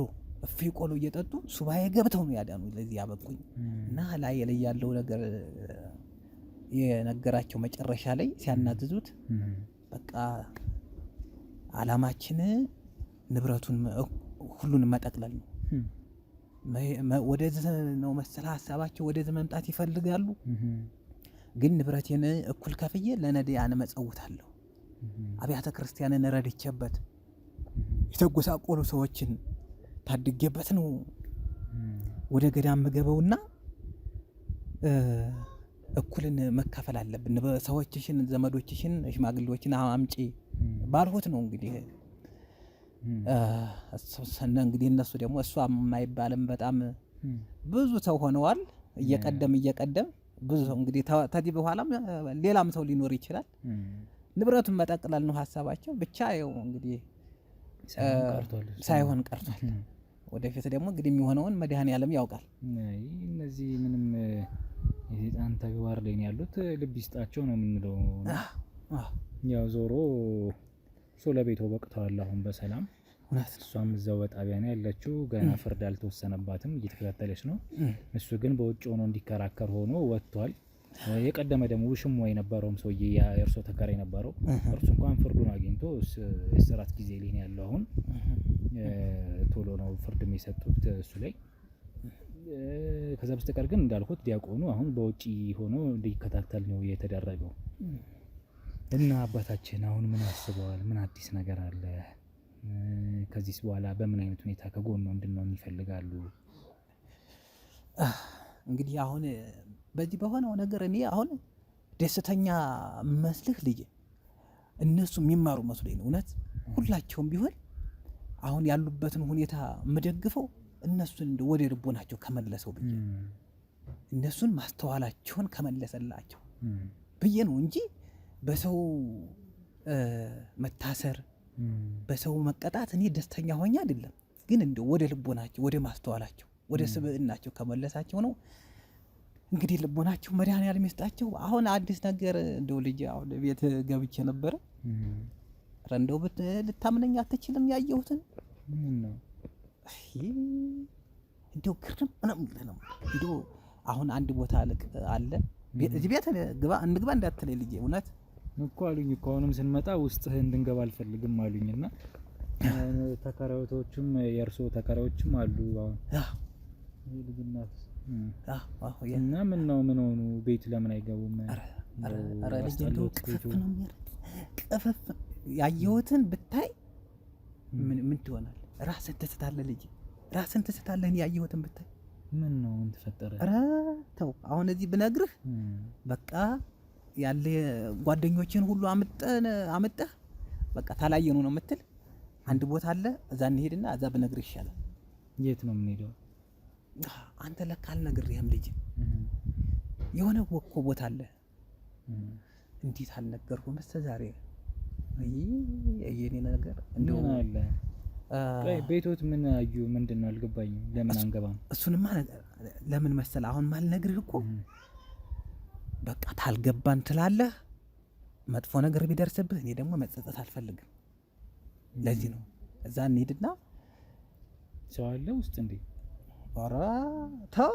ቆሎ እየጠጡ ሱባኤ ገብተው ነው ያዳኑ ለዚህ ያበቁኝ። እና ላይ ያለው ነገር የነገራቸው መጨረሻ ላይ ሲያናዝዙት በቃ አላማችን ንብረቱን ሁሉን መጠቅለል ነው። ወደዚህ ነው መሰለ ሀሳባቸው። ወደዚህ መምጣት ይፈልጋሉ። ግን ንብረቴን እኩል ከፍዬ ለነዳያን መጸውታለሁ። አብያተ ክርስቲያንን ረድቼበት የተጎሳቆሉ ሰዎችን ታድጌበት ነው ወደ ገዳም ገበውና እኩልን መካፈል አለብን። ሰዎችሽን፣ ዘመዶችሽን፣ ሽማግሌዎችን አምጪ ባልሆት ነው እንግዲህ እንግዲህ እነሱ ደግሞ እሷ የማይባልም በጣም ብዙ ሰው ሆነዋል። እየቀደም ብዙ ሰው እንግዲህ ተዚህ በኋላም ሌላም ሰው ሊኖር ይችላል። ንብረቱን መጠቅለል ነው ሀሳባቸው። ብቻ ይኸው እንግዲህ ሳይሆን ቀርቷል። ወደፊት ደግሞ እንግዲህ የሚሆነውን መድኃኔዓለም ያውቃል። እነዚህ ምንም የሰይጣን ተግባር ላይ ያሉት ልብ ይስጣቸው ነው የምንለው። ያው ዞሮ ለቤቱ በቅተዋል አሁን በሰላም። እሷም እዛው በጣቢያ ነው ያለችው። ገና ፍርድ አልተወሰነባትም፣ እየተከታተለች ነው። እሱ ግን በውጭ ሆኖ እንዲከራከር ሆኖ ወጥቷል። የቀደመ ደግሞ ውሽሞ የነበረውም ሰውዬ የእርሶ ተከራይ የነበረው እርሱ እንኳን ፍርዱን አግኝቶ የእስራት ጊዜ ላይ ነው ያለው። አሁን ቶሎ ነው ፍርድም የሰጡት እሱ ላይ። ከዛ በስተቀር ግን እንዳልኩት ዲያቆኑ አሁን በውጪ ሆኖ እንዲከታተል ነው የተደረገው። እና አባታችን አሁን ምን አስበዋል? ምን አዲስ ነገር አለ? ከዚህስ በኋላ በምን አይነት ሁኔታ ከጎኑ እንድንሆን ይፈልጋሉ? እንግዲህ አሁን በዚህ በሆነው ነገር እኔ አሁን ደስተኛ መስልህ ልጅ እነሱ የሚማሩ መስሎኝ ነው። እውነት ሁላቸውም ቢሆን አሁን ያሉበትን ሁኔታ የምደግፈው እነሱን ወደ ልቦናቸው ከመለሰው ብዬ እነሱን ማስተዋላቸውን ከመለሰላቸው ብዬ ነው እንጂ በሰው መታሰር በሰው መቀጣት እኔ ደስተኛ ሆኜ አይደለም። ግን እንደው ወደ ልቦናቸው ወደ ማስተዋላቸው ወደ ስብዕናቸው ከመለሳቸው ነው። እንግዲህ ልቦናቸው መድኃኔዓለም ይስጣቸው። አሁን አዲስ ነገር እንደው ልጅ አሁን ቤት ገብቼ ነበረ። እንደው ልታምነኝ አትችልም ያየሁትን ነው እንደው ግርም ምናምን እንደው አሁን አንድ ቦታ አለ እዚህ ቤት እንግባ እንዳትለኝ ልጄ። እውነት እኮ አሉኝ እኮ አሁንም ስንመጣ ውስጥህ እንድንገባ አልፈልግም አሉኝና ተከራዮቶችም የእርሶ ተከራዮችም አሉ። አሁን ልጅናት እና ምን ሆኑ ቤት ለምን አይገቡም? ኧረ ልጅ እንደው ቅፍፍ ነው የሚያደርግ ቅፍፍ ያየሁትን ብታይ ምን ትሆናለህ? ራስን ትስታለህ ልጅ ራስን ትስታለህ። ያየሁትን ብታይ ምን ነው ምን ተፈጠረ? ኧረ ተው አሁን እዚህ ብነግርህ በቃ ያለ ጓደኞችን ሁሉ አመጣህ በቃ ታላየኑ ነው የምትል አንድ ቦታ አለ። እዛ እንሄድና እዛ ብነግርህ ይሻላል። የት ነው የምንሄደው? አንተ ለካ አልነግርህም ልጅ የሆነ ወኮ ቦታ አለ። እንዴት አልነገርኩም እስከዛሬ? የኔ ነገር እንደው አለ ቤቶት ምን አዩ? ምንድን ነው አልገባኝም። ለምን አንገባም? እሱንማ ለምን መሰል አሁን ማልነግርህ እኮ በቃ ታልገባን ትላለህ። መጥፎ ነገር ቢደርስብህ እኔ ደግሞ መጸጸት አልፈልግም። ለዚህ ነው እዛ እንሂድና ሰው አለ ውስጥ እንዴ? ኧረ ተው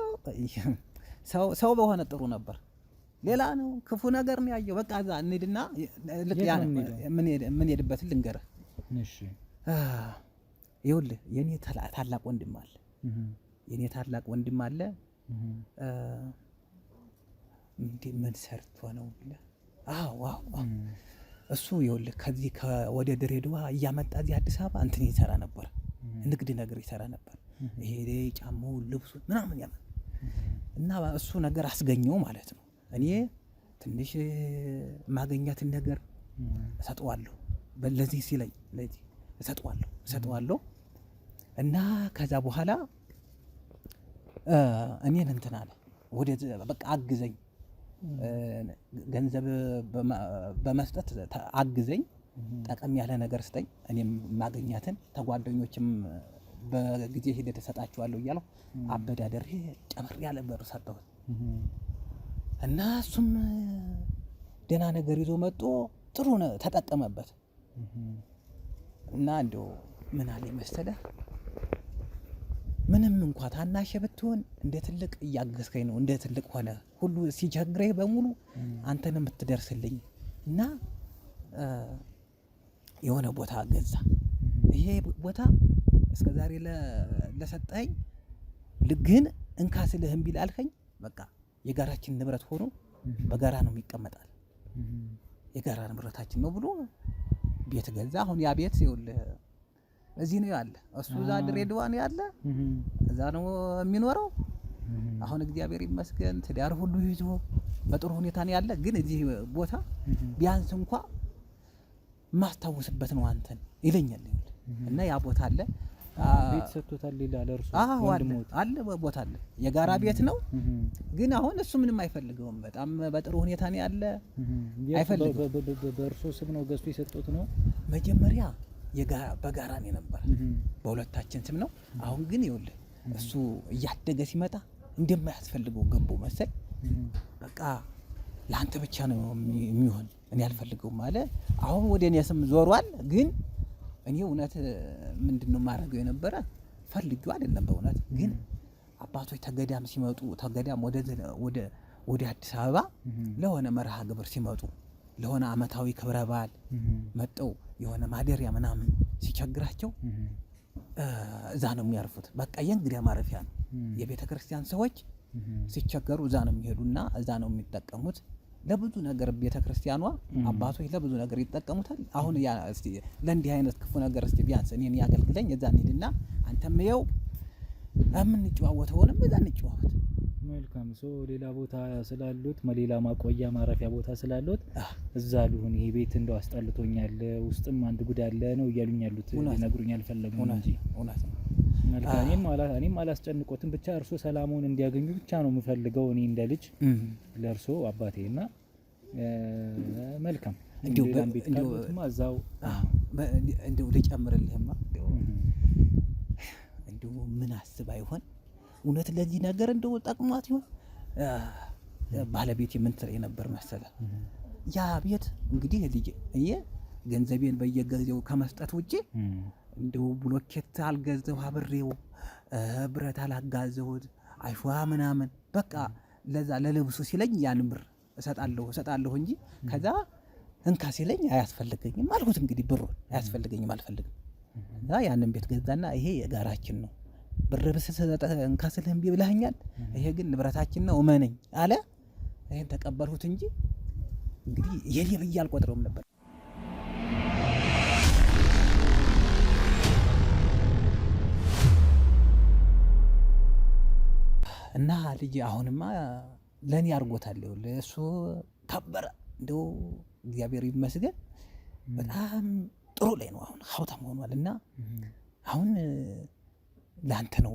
ሰው በሆነ ጥሩ ነበር። ሌላ ነው ክፉ ነገር ነው ያየው። በቃ እዛ እንሂድና ምን ሄድበትን ልንገርህ። እሺ ይኸውልህ የኔ ታላቅ ወንድም አለ። የኔ ታላቅ ወንድም አለ። እንዴ ምን ሰርቶ ነው ብለህ? አዎ እሱ ይኸውልህ ከዚህ ወደ ድሬዳዋ እያመጣ እዚህ አዲስ አበባ እንትን ይሰራ ነበር፣ ንግድ ነገር ይሰራ ነበር። ይሄ ጫማው ልብሱ ምናምን ያመጣ እና እሱ ነገር አስገኘው ማለት ነው። እኔ ትንሽ ማገኛትን ነገር እሰጠዋለሁ። ለዚህ ሲለኝ ለዚህ እሰጠዋለሁ እና ከዛ በኋላ እኔን እንትን አለ ወደ በቃ አግዘኝ፣ ገንዘብ በመስጠት አግዘኝ፣ ጠቀም ያለ ነገር ስጠኝ፣ እኔም ማገኛትን ተጓደኞችም በጊዜ ሂደት እሰጣቸዋለሁ እያለሁ አበዳደር ጨመር ያለ ብር ሰጠሁት እና እሱም ደህና ነገር ይዞ መጥቶ ጥሩ ተጠቀመበት እና እንደው ምን አለ መሰለህ ምንም እንኳ ታናሽ ብትሆን እንደ ትልቅ እያገዝከኝ ነው፣ እንደ ትልቅ ሆነ ሁሉ ሲቸግረኝ በሙሉ አንተን የምትደርስልኝ እና የሆነ ቦታ ገዛ። ይሄ ቦታ እስከዛሬ ለሰጠኝ ግን እንካ ስልህ እምቢ ላልከኝ በቃ የጋራችን ንብረት ሆኖ በጋራ ነው የሚቀመጣል፣ የጋራ ንብረታችን ነው ብሎ ቤት ገዛ። አሁን ያ ቤት ይኸውልህ እዚህ ነው ያለ፣ እሱ እዛ ድሬዳዋ ነው ያለ፣ እዛ ነው የሚኖረው። አሁን እግዚአብሔር ይመስገን ትዳር ሁሉ ይዞ በጥሩ ሁኔታ ነው ያለ። ግን እዚህ ቦታ ቢያንስ እንኳ ማስታወስበት ነው አንተን ይለኛል እና ያ ቦታ አለ። ቤት ሰጥቶታል ሌላ ለርሱ አለ ቦታ አለ፣ የጋራ ቤት ነው። ግን አሁን እሱ ምንም አይፈልገውም፣ በጣም በጥሩ ሁኔታ ነው ያለ። አይፈልገውም። በእርሶ ስም ነው ገዝቶ የሰጡት ነው መጀመሪያ በጋራ ነው የነበረ፣ በሁለታችን ስም ነው። አሁን ግን ይኸውልህ እሱ እያደገ ሲመጣ እንደማያስፈልገው ገቦ መሰል በቃ ለአንተ ብቻ ነው የሚሆን፣ እኔ አልፈልገውም አለ። አሁን ወደ እኔ ስም ዞሯል። ግን እኔ እውነት ምንድነው ማድረገው የነበረ ፈልጌው አይደለም በእውነት ግን አባቶች ተገዳም ሲመጡ ተገዳም ወደ አዲስ አበባ ለሆነ መርሃ ግብር ሲመጡ ለሆነ አመታዊ ክብረ በዓል መጠው የሆነ ማደሪያ ምናምን ሲቸግራቸው እዛ ነው የሚያርፉት። በቃ የእንግዳ ማረፊያ ነው። የቤተ ክርስቲያን ሰዎች ሲቸገሩ እዛ ነው የሚሄዱና እዛ ነው የሚጠቀሙት። ለብዙ ነገር ቤተ ክርስቲያኗ አባቶች ለብዙ ነገር ይጠቀሙታል። አሁን ያ እስቲ ለእንዲህ አይነት ክፉ ነገር እስቲ ቢያንስ እኔን ያገልግለኝ፣ እዛ እንሂድና አንተም ይኸው የምንጨዋወተውንም እዛ እንጨዋወት። መልካም ሰው ሌላ ቦታ ስላሉት ሌላ ማቆያ ማረፊያ ቦታ ስላሉት እዛ ልሁን፣ ይሄ ቤት እንደው አስጠልቶኛል፣ ውስጥም አንድ ጉድ አለ ነው እያሉኝ ያሉት ይነግሩኛል። ፈለጉኝ እንጂ እውነት ነው። መልካም እኔም አላስጨንቆትም፣ ብቻ እርሶ ሰላሙን እንዲያገኙ ብቻ ነው የምፈልገው እኔ እንደ ልጅ ለእርሶ አባቴና መልካም እንደው እዛው እንደው ልጨምርልህማ እንደው ምን አስባ ይሆን እውነት ለዚህ ነገር እንደው ጠቅሟት ይሆን? ባለቤት ምን ትለኝ ነበር መሰለ ያ ቤት እንግዲህ ልጅ ገንዘቤን በየጊዜው ከመስጠት ውጪ እንደው ብሎኬት አልገዛው አብሬው ብረት አላጋዘሁት አይፏ ምናምን በቃ ለዛ ለልብሱ ሲለኝ ያን ብር እሰጣለሁ እንጂ ከዛ እንካ ሲለኝ አያስፈልገኝም አልኩት። እንግዲህ ብሩ አያስፈልገኝም አልፈልግም። ያንን ቤት ገዛና ይሄ የጋራችን ነው፣ ብር ብሰጠ እንካ ስልህ እምቢ ብለኸኛል፣ ይሄ ግን ንብረታችን ነው እመነኝ አለ። ይሄን ተቀበልሁት እንጂ እንግዲህ የኔ ብዬ አልቆጥረውም ነበር። እና ልጅ አሁንማ ለኔ አርጎታል። እሱ ከበረ እንደው እግዚአብሔር ይመስገን በጣም ጥሩ ላይ ነው። አሁን ሀብታም ሆኗል እና አሁን ላንተ ነው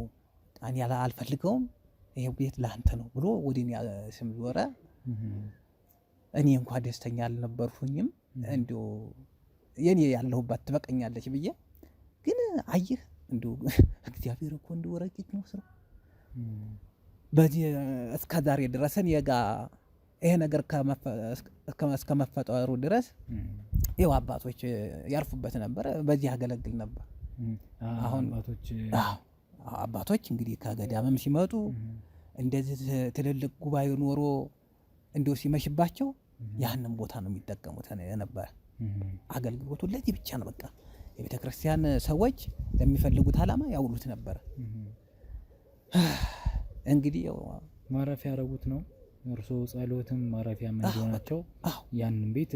እኔ አልፈልገውም፣ ይሄ ቤት ላንተ ነው ብሎ ወዲኔ ስም ዞረ። እኔ እንኳን ደስተኛ አልነበርኩኝም። እንደው የኔ ያለሁባት ትበቀኛለች ብዬ ግን አየህ እንደው እግዚአብሔር እኮ እንደው ረቂቅ ነው ስራው። በዚህ እስከ ዛሬ ድረስ እኔ ጋር ይሄ ነገር እስከ መፈጠሩ ድረስ ይኸው አባቶች ያርፉበት ነበር፣ በዚህ ያገለግል ነበር። አሁን አባቶች እንግዲህ ከገዳምም ሲመጡ እንደዚህ ትልልቅ ጉባኤ ኖሮ እንደው ሲመሽባቸው ያንን ቦታ ነው የሚጠቀሙት ነበር። አገልግሎቱ ለዚህ ብቻ ነው። በቃ የቤተ ክርስቲያን ሰዎች ለሚፈልጉት ዓላማ ያውሉት ነበር። እንግዲህ ማረፊያ ያረጉት ነው። እርሶ ጸሎትም ማረፊያ እንዲሆናቸው ያንን ቤት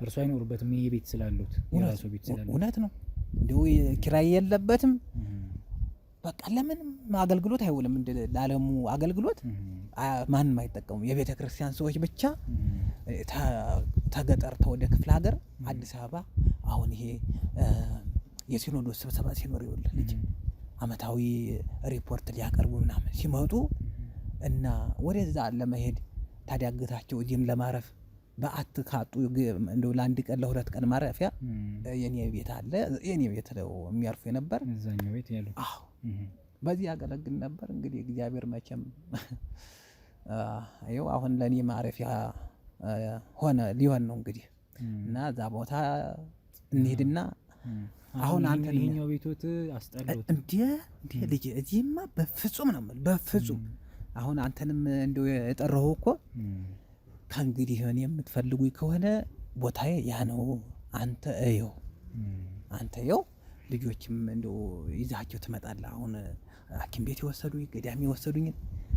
እርሶ አይኖሩበትም። ይሄ ቤት ስላሉት የራሱ ቤት ስላሉት እውነት ነው። እንደው ኪራይ የለበትም። በቃ ለምንም አገልግሎት አይውልም። እንደ ለዓለሙ አገልግሎት ማንም አይጠቀሙም። የቤተ ክርስቲያን ሰዎች ብቻ ተገጠር ወደ ክፍለ ሀገር አዲስ አበባ አሁን ይሄ የሲኖዶስ ስብሰባ ሲኖር ይውል ልጅ አመታዊ ሪፖርት ሊያቀርቡ ምናምን ሲመጡ እና ወደዛ ለመሄድ ታዲያግታቸው እዚህም ለማረፍ በአት ካጡ እንደው ለአንድ ቀን ለሁለት ቀን ማረፊያ የኔ ቤት አለ። የኔ ቤት ነው የሚያርፉ የነበር እዛኛው ቤት ያለው። አዎ በዚህ ያገለግል ነበር። እንግዲህ እግዚአብሔር መቼም ይኸው አሁን ለኔ ማረፊያ ሆነ ሊሆን ነው እንግዲህ እና እዛ ቦታ እንሂድና አሁን አንተ ይሄኛው ቤቶት አስጠሉት እንዴ ልጅ እዚህማ በፍጹም ነው በፍጹም አሁን አንተንም እንደው የጠራው እኮ ከእንግዲህ እኔ የምትፈልጉኝ ከሆነ ቦታዬ ያ ነው። አንተ እየው ልጆችም እንደው ይዛቸው ትመጣለህ። አሁን ሐኪም ቤት የወሰዱኝ ገዳም የወሰዱኝ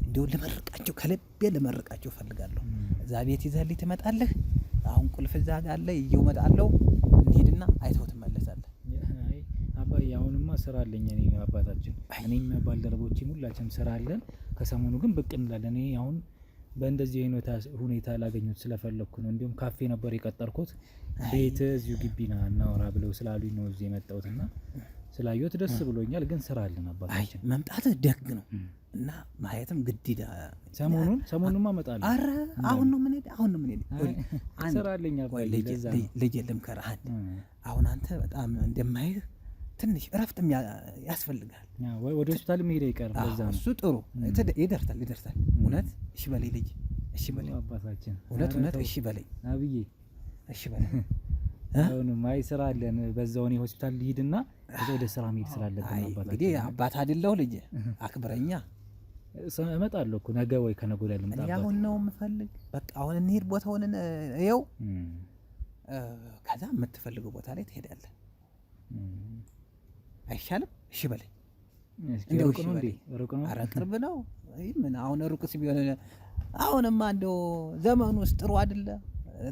እንደው ለመርቃቸው ከልቤ ለመርቃቸው ፈልጋለሁ። እዛ ቤት ይዘህልኝ ትመጣለህ። አሁን ቁልፍ እዛ ጋር አለ ይዤው እመጣለሁ። እንሂድና አይተው ትመለሳለህ። አባዬ አሁንማ ስራ አለኝ እኔ አባታችን እኔም ባልደረቦቼም ሁላችንም ስራ አለን። ከሰሞኑ ግን ብቅ እንላለን። እኔ አሁን በእንደዚህ ሁኔታ ላገኙት ስለፈለኩ ነው። እንዲሁም ካፌ ነበር የቀጠርኩት ቤት እዚሁ ግቢና እናወራ ብለው ስላሉኝ ነው እዚህ የመጣሁትና ስላየሁት ደስ ብሎኛል። ግን ስራ አለን አባታችን። መምጣትህ ደግ ነው እና ማየትም ግድ ሰሞኑንማ እመጣለሁ። ኧረ አሁን ነው ምን ስራ አለኝ አባዬ። ልጅ ልምከርህ አሁን አንተ በጣም እንደማይህ ትንሽ እረፍትም ያስፈልጋል። ወደ ሆስፒታል መሄድ አይቀርም። ለዛ ነው እሱ ጥሩ ይደርሳል። እውነት እሺ በለኝ ልጅ እሺ በለኝ አባታችን። እውነት እሺ በለኝ አብዬ እሺ በለኝ። አሁንም አይ ስራ አለን በዛው እኔ ሆስፒታል ልሂድና ወደ ስራ መሄድ ስላለብን አባታችን። እንግዲህ አባት አይደለሁ ልጅ አክብረኛ። እመጣለሁ እኮ ነገ ወይ ከነገ ወዲያ ልምጣ። አሁን ነው የምፈልግ። በቃ አሁን እንሂድ ቦታውን እየው ከዛ የምትፈልገው ቦታ ላይ ትሄዳለህ። አይሻልም? እሺ በለኝ። እንደው ሩቅ ነው እንዴ? ሩቅ ነው? ኧረ ቅርብ ነው። ምን አሁን ሩቅስ ቢሆን አሁንማ እንደው ዘመኑስ ጥሩ አይደለ?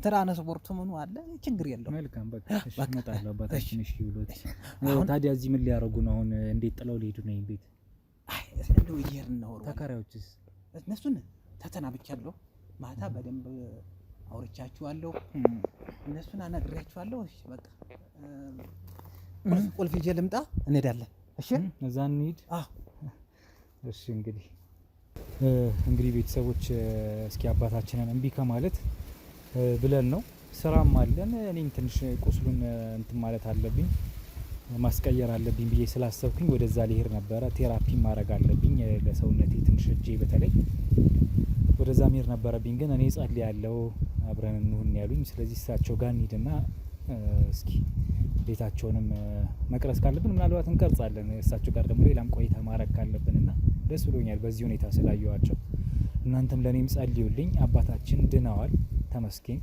ትራንስፖርቱ ምኑ አለ ችግር የለውም። መልካም በቃ እሺ እመጣለሁ አባታችን። እሺ ብሎት ታዲያ እዚህ ምን ሊያረጉ ነው አሁን? እንዴት ጥለው ሊሄዱ ነው ይሄን ቤት? አይ እንደው ይሄርን ነው። ተከራዮችስ? እነሱን ተተናብቻለሁ። ማታ በደንብ አውርቻችኋለሁ። እነሱን አናግሬያችኋለሁ። እሺ በቃ ቁልፍ ይዤ ልምጣ። እንሄዳለን። እሺ እዛ እንሂድ። እሺ እንግዲህ ቤተሰቦች እስኪ አባታችንን እምቢ ከማለት ብለን ነው። ስራም አለን። እኔም ትንሽ ቁስሉን እንትን ማለት አለብኝ ማስቀየር አለብኝ ብዬ ስላሰብኩኝ ወደዛ ልሄድ ነበረ። ቴራፒ ማድረግ አለብኝ ለሰውነቴ ትንሽ እጄ በተለይ ወደዛ መሄድ ነበረብኝ። ግን እኔ ጸልያለሁ አብረን እንሁን ያሉኝ። ስለዚህ እሳቸው ጋር እንሂድና እስኪ ቤታቸውንም መቅረጽ ካለብን ምናልባት እንቀርጻለን። እሳቸው ጋር ደግሞ ሌላም ቆይታ ማድረግ ካለብንና ደስ ብሎኛል በዚህ ሁኔታ ስላየዋቸው። እናንተም ለእኔም ጸልዩልኝ። አባታችን ድነዋል ተመስገን።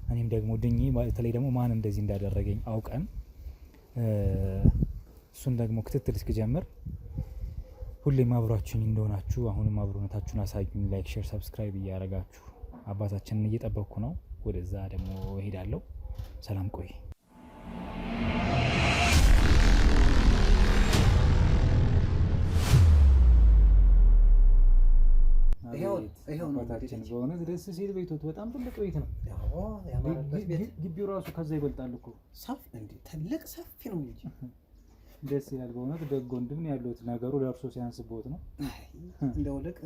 እኔም ደግሞ ድኜ በተለይ ደግሞ ማን እንደዚህ እንዳደረገኝ አውቀን እሱን ደግሞ ክትትል እስክጀምር ሁሌም አብሯችሁኝ እንደሆናችሁ አሁንም አብሮነታችሁን አሳዩኝ። ላይክ፣ ሼር፣ ሰብስክራይብ እያደረጋችሁ አባታችንን እየጠበቅኩ ነው። ወደዛ ደግሞ እሄዳለሁ። ሰላም ቆይ። ይሄው ነው አባታችን። በእውነት ደስ ሲል ቤቶት በጣም ትልቅ ቤት ነው። ግቢው ራሱ ከዛ ይበልጣል እኮ ሰፊ እንዴ! ትልቅ ሰፊ ነው እንጂ ደስ ይላል በእውነት። ደግ ወንድም ነው ያለሁት። ነገሩ ለእርሶ ሲያንስቦት ነው። እንደው ልቅ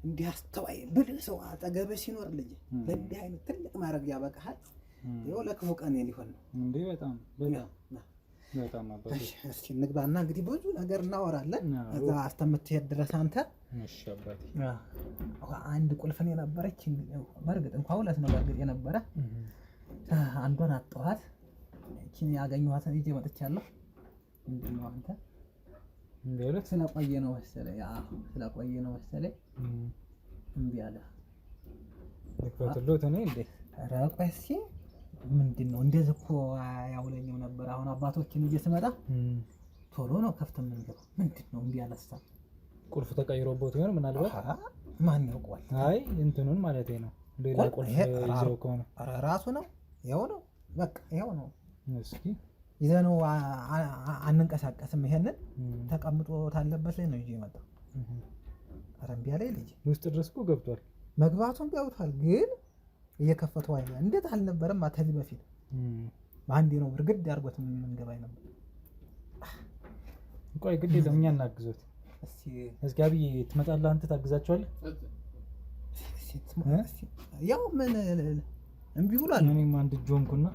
እንዲህ አስተዋይ ብልህ ሰው አጠገብህ ሲኖር ልጅ ለእንዲህ አይነት ትልቅ ማድረግ ያበቃሃል። ይኸው ለክፉ ቀን ሊሆን ነው እንዴ! በጣም አባቴ። እስኪ እንግባና እንግዲህ ብዙ ነገር እናወራለን እዛ አስተምትሄድ ድረስ አንተ። እሺ አባቴ። አንድ ቁልፍን የነበረች በርግጥ እንኳን ሁለት ነው በርግጥ የነበረ አንዷን አጣኋት። እቺን ያገኘኋትን ይዤ መጥቻለሁ። ምንድን ነው አንተ እንደውለት ስለቆየ ነው መሰለኝ እምቢ አለ። ልክፈትሎት እኔ እንዴ? ኧረ ቆይ እስኪ ምንድን ነው እንደዚህ እኮ ያውለኝም ነበር። አሁን አባቶችን ይዤ ስመጣ ቶሎ ነው ከፍተ የምንገባው። ምንድን ነው እምቢ አለሳ? ቁልፍ ተቀይሮበት ይሆን ምናልባት? ማን ያውቀዋል? አይ እንትኑን ማለቴ ነው። ሌላ ቁልፍ ይዘው ከሆነ ራሱ ነው። ይኸው ነው በቃ ይኸው ነው። እስኪ ይዘነው አንንቀሳቀስም። ይሄንን ተቀምጦ ታለበት ላይ ነው ይዤ የመጣው። ኧረ እምቢ አለኝ ልጅ። ውስጥ ድረስ እኮ ገብቷል። መግባቱን ገብቷል፣ ግን እየከፈተው አይደል? እንዴት አልነበረም ከዚህ በፊት በአንዴ ነው እርግድ አድርጎት የምንገባኝ ነበር። ቆይ ግድ የለም እኛ እናግዞት። እስኪ አብይ ትመጣለህ አንተ ታግዛቸዋለህ? ያው ምን እምቢ ብሏል። እኔም አንድ እጅ ሆንኩና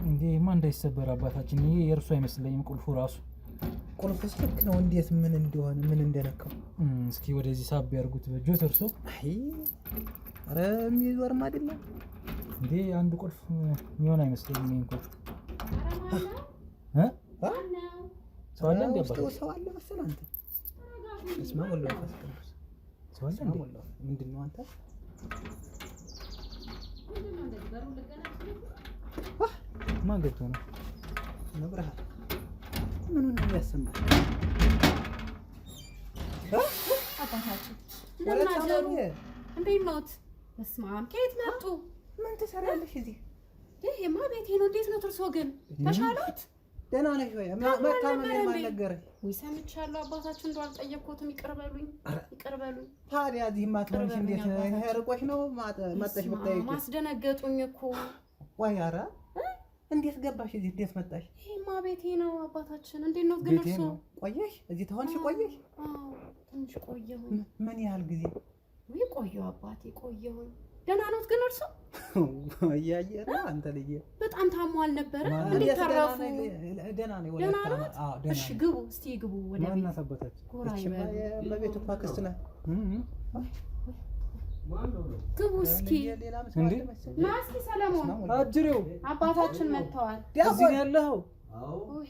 እንዴማ እንዳይሰበር አባታችን። ይሄ የእርሱ አይመስለኝም ቁልፉ ራሱ። ቁልፉስ ልክ ነው። እንዴት ምን እንደሆነ ምን እንደነካው እስኪ ወደዚህ ሳብ ያርጉት በጆት እርሶ። አይ ኧረ የሚዞርም አይደለም እንዴ አንድ ቁልፍ የሚሆን አይመስለኝም። ይሄን ቁልፍ ሰው አለ እንዴ? ሰው አለ መሰለህ አንተ። እስማ ወላሂ ፈስከስ ሰው አለ እንዴ? ምንድን ነው አንተ? ማን ገብቶ ነው? ነብረሃል ምኑን ነው የሚያሰማው? አባታችን ለማዘሩ እንዴት ኖት? በስመ አብ ከየት መጡ? ምን ትሰሪያለሽ እዚህ? ይሄማ ቤቴ ነው። እንዴት ነው እርሶ ግን ተሻሎት? ደህና ነሽ ወይ? መታመን የማልነገረኝ ወይ ሰምቻለሁ። አባታችን እንደው አልጠየቅኩትም። ይቅር በሉኝ፣ ይቅር በሉኝ። ታዲያ እዚህ ማትሆንሽ እንዴት ነው? ይሄ ርቆሽ ነው መጣሽ ብታይ ማስደነገጡኝ እኮ። ወይ ኧረ እንዴት ገባሽ እዚህ? እንዴት መጣሽ? ይሄማ ቤቴ ነው አባታችን። እንዴት ነው ግን እርሶ? ቆየሽ እዚህ ተሆንሽ? ቆየሽ? አዎ ትንሽ ቆየሁኝ። ምን ያህል ጊዜ? ወይ ቆየሁ አባቴ ቆየሁኝ። ደህና ኖት ግን እርሶ? እያየህ ነው አንተ ልጅ። በጣም ታሞ አልነበረ? እንዴት ተረፉ? ደህና ነኝ። ደህና ኖት? እሺ ግቡ እስቲ ግቡ ወደ ቤት። ማናት አባታችን? ጎራ ይበሉ። በቤቱ እኮ አክስት ናት። ግቡ እስኪ። እንዴ ና እስኪ ሰለሞን አጅሬው አባታችን መጥተዋል። እዚህ ነው ያለኸው? ወይ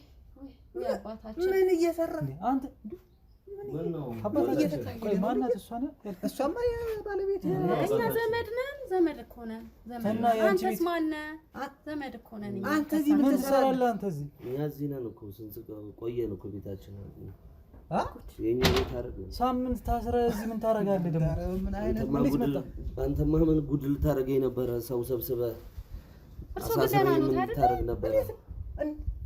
ወይ አባታችን ምን እየሰራ አንተ? አባታችን ቆይ ማናት? እሷ ናት? እሷማ የባለቤት እኛ ዘመድ ነን። ዘመድ እኮ ነን። ዘመድ አንተስ ማነህ? ዘመድ እኮ ነን። አንተ እዚህ ምን ትሰራለህ? አንተ እዚህ? እኛ እዚህ ነን እኮ ስንት ቆየን እኮ ቤታችን የኛ ቤት አይደል? ሳምንት ታስረህ እዚህ ምን ታደርጋለህ ደግሞ? ምን አይነት አንተማ ምን ጉድ ልታደርገኝ ነበረ? ሰው ሰብስበህ እርሶ ገና ነው ታደርግ ነበረ።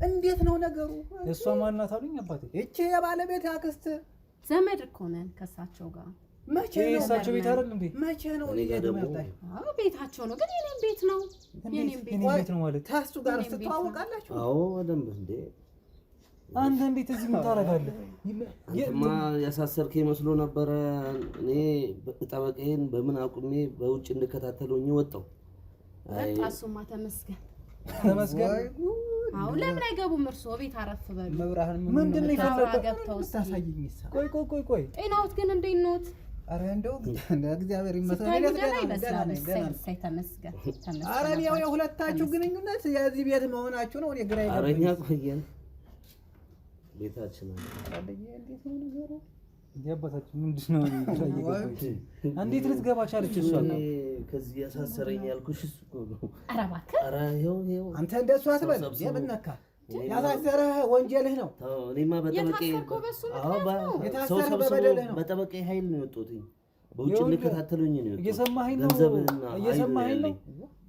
እንዴት ነው ነገሩ? እሷ ማናት አሉኝ አባቴ? እቺ የባለቤት አክስት ዘመድ እኮ ነን ከእሳቸው ጋር። መቼ ነው እሳቸው ቤት አይደል እንዴ? መቼ ነው የመጣሽ? አዎ ቤታቸው ነው፣ ግን የኔም ቤት ነው። የኔም ቤት ነው ማለት ታሱ ጋር ስትተዋወቃላችሁ? አዎ በደንብ እንዴ። አንተ እንዴት እዚህ ምን ታደርጋለህ? አንተማ ያሳሰርከኝ መስሎ ነበረ። እኔ ጠበቃዬን በምን አቁሜ በውጭ እንድከታተለውኝ ወጣው። በቃ እሱማ ተመስገን ተመስገን። አሁን ለምን አይገቡም? እርሶ ቤት አረፍ በሉ። መብራህን ምንድን ነው የፈለገው? ገብተው ታሳየኝ። ቆይ ጤናዎት ግን እንዴት ኖት? ኧረ እንደው እግዚአብሔር ይመስገን ሳይ ተመስገን። ኧረ ያው የሁለታችሁ ግንኙነት የዚህ ቤት መሆናችሁ ነው። እኔ ግራ ይገባኝ። ኧረ እኛ ቆየን ቤታችን እንዴት ነው ነገሩ? ያባታችን ምንድነው? እንዴት ልትገባ ቻለች እሷ? ከዚህ ያሳሰረኝ ያልኩሽ እሱ እኮ ነው። ኧረ እባክህ ኧረ ይኸው አንተ እንደሱ አትበል። የምን ነካ? ያሳሰረህ ወንጀልህ ነው። እኔማ በጠበቄ በጠበቄ ኃይል ነው የወጡት። በውጭ እንከታተሉኝ ነው የወጡት። እየሰማኸኝ ነው? እየሰማኸኝ ነው?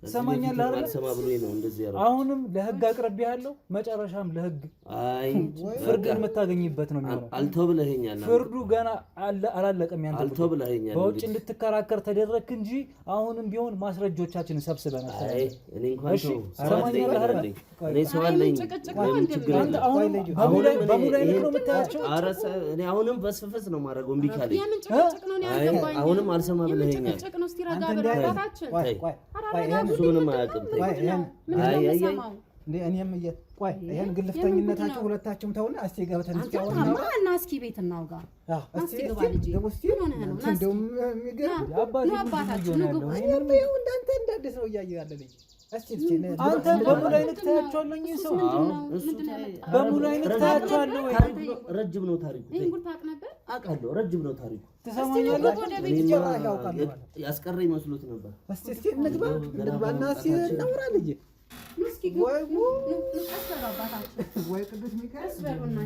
ትሰማኛለህ አይደል? ሰማ ብሎኝ ነው እንደዚህ ያለው። አሁንም ለህግ አቅርቤያለሁ። መጨረሻም ለህግ ፍርድ የምታገኝበት ነው የሚሆነው። አልተው ብለኸኛል። ፍርዱ ገና አላለቀም። ያንተ አልተው ብለኸኛል። በውጭ እንድትከራከር ተደረግክ እንጂ አሁንም ቢሆን ማስረጃዎቻችንን ሰብስበን አይ እኔ እንኳን ሰው ሰማኛለህ አይደል? እኔ ሰው አለኝ። አንተ በሙላይ ነው የምታያቸው። ኧረ እኔ አሁንም በስፍስ ነው የማደርገው። እምቢ ካለኝ የምን ጭቅጭቅ ነው? ያልገባኝ አሁንም አልሰማ ብለኸኛል። ጭቅጭቅ ነው። እስቲ ረጋ ብለህ አባታችን እሱ ምንም አያውቅም። እኔም ቆይ ይሄን ግልፍተኝነታችሁ ሁለታችሁም ተውና እስቲ ገብተን እስቲ አሁን እና እስኪ ቤት እናውጋ። እስቲ ግባ ልጅ ምን ሆነህ ነው? እንደውም የሚገርም አባታችን ነው ግቡ። ይኸው እንዳንተ እንዳዲስ ነው እያየሁ ያለ ልጅ። እስቲ አንተ በሙሉ አይነት ታያቸዋለህ። እኚህ ሰው በሙሉ አይነት ታያቸዋለህ ወይ? ረጅም ነው ታሪኩ። ይሄን ጉድ ታውቅ ነበር? አውቃለሁ። ረጅም ነው ታሪኩ። ትሰማኛለህ? ያስቀረኝ መስሎት ነበር። እስቲ እንግባና እስቲ እናውራ ልጅ። እስኪ ግቡ። ቀስ አባታችን ወይ ቅዱስ ሚካኤል ቀስ በሉና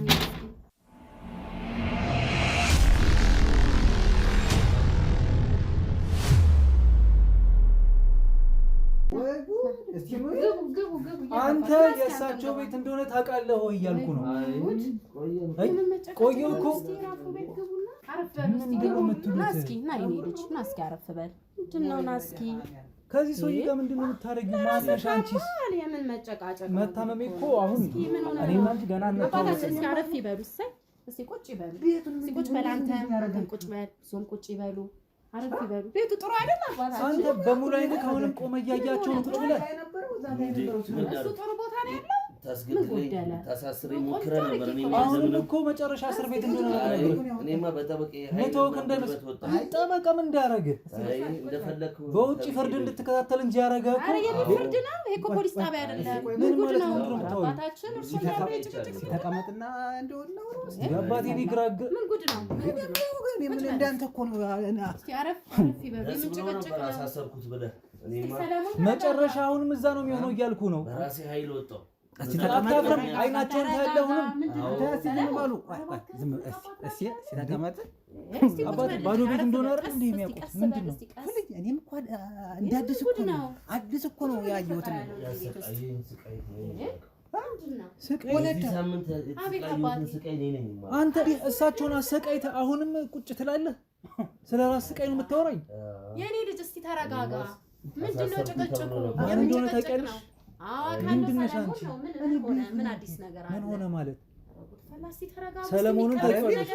እስቲ አንተ የእሳቸው ቤት እንደሆነ ታውቃለህ ወይ እያልኩ ነው። ቆየሁ እኮ ምንድን ነው የምትሉት? ና እስኪ አረፍ በል። ምንድን ነው ና እስኪ ከዚህ ሰውዬ ጋር ምንድን ነው የምታደርጊው? ማነሽ አንቺስ? የምን መጨቃጨቅ? መታመሜ እኮ አሁን እኔና አንቺ ገና አባታችን እስኪ አረፍ ይበሉ። እስኪ ቁጭ ይበሉ። እስኪ ቁጭ በል አንተ ቁጭ በል። እሱም ቁጭ ይበሉ። አረፍ ይበሉ። ቤቱ ጥሩ አይደል አባታችን? አንተ በሙሉ አይነት አሁንም ቆመ እያያቸው ነው ቁጭ ብለህ። እሱ ጥሩ ቦታ ነው ያለው። ታሳስሬ ሞክረ ነበር። አሁንም እኮ መጨረሻ እስር ቤት እንደሆነ እኔማ በጠበቄ ጠበቃ ምን እንዳያረግ በውጭ ፍርድ እንድትከታተል እንጂ ያረገ እኮ ፍርድ ነው። ይሄ እኮ ፖሊስ ጣቢያ አይደለም። ምን ማለት ነው? አባታችን እርሱ ተቀመጥና እንደሆነ ነው አባቴ ሊግራግ ምን ጉድ ነው? ምን እንዳንተ እኮ ነው። እስቲ አረፍ ይበሉ። ምን ጭቅጭቅ ነው? አሳሰርኩት ብለህ እኔማ መጨረሻ አሁንም እዛ ነው የሚሆነው እያልኩ ነው። በራሴ ኃይል ወጣሁ። አታፍርም? አይናቸውን ታያለህ። አሁንም አባቴ ባዶ ቤት እንደሆነ አይደል እንዴ የሚያውቁት? ምንድን ነው? እኔም እኮ እንዳዲስ እኮ ነው አዲስ እኮ ነው ያየሁት ነው። አንተ እሳቸውን አሰቃይተህ አሁንም ቁጭ ትላለህ? ስለ ራስ ስቃይ ነው የምታወራኝ? የኔ ልጅ እስቲ ተረጋጋ። ምንድን ነው ጭቅጭቁ? ምን እንደሆነ ታውቂያለሽ? ምንድን ነሽ አንቺ? ምን አዲስ ነገር አለ? ምን ሆነ ማለት? ሰለሞንን ታውቂያለሽ?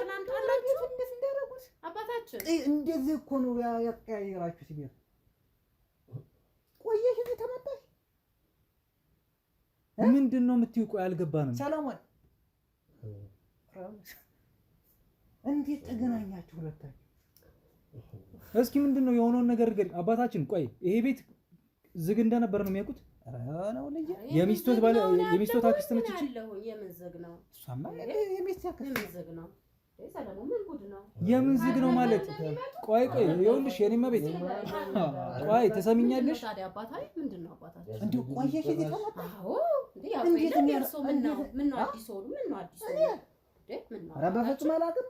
አባታችን እንደዚህ እኮ ነው ያቀያየራችሁ ሲል ቆየሽ እዚህ ተመጣሽ። ምንድን ነው የምትይው? ቆይ አልገባንም። ሰለሞን እንዴት ተገናኛችሁ ሁለታችሁ? እስኪ ምንድን ነው የሆነውን ነገር ንገሪ አባታችን። ቆይ ይሄ ቤት ዝግ እንደነበር ነው የሚያውቁት? የሚስቶት አክስት ነች እቺ? የምን ዝግ ነው? እሷማ የሚስት አክስት የምን ዝግ ነው? ሰለሞን ምን ጉድ ነው? የምን ዝግ ነው ማለት? ቆይ ይኸውልሽ የኔማ ቤት ቆይ ትሰሚኛለሽ? ታዲያ አባታዬ ምንድን ነው አባታችን? እንዴ ቆየሽ እዚህ ተመጣ? አዎ እንዴ ያቆይልኝ እርሶ ምን ነው አዲስ ሆኑ? ምን ነው አዲስ ሆኑ? ምን ነው? ኧረ በፍጹም አላውቅም።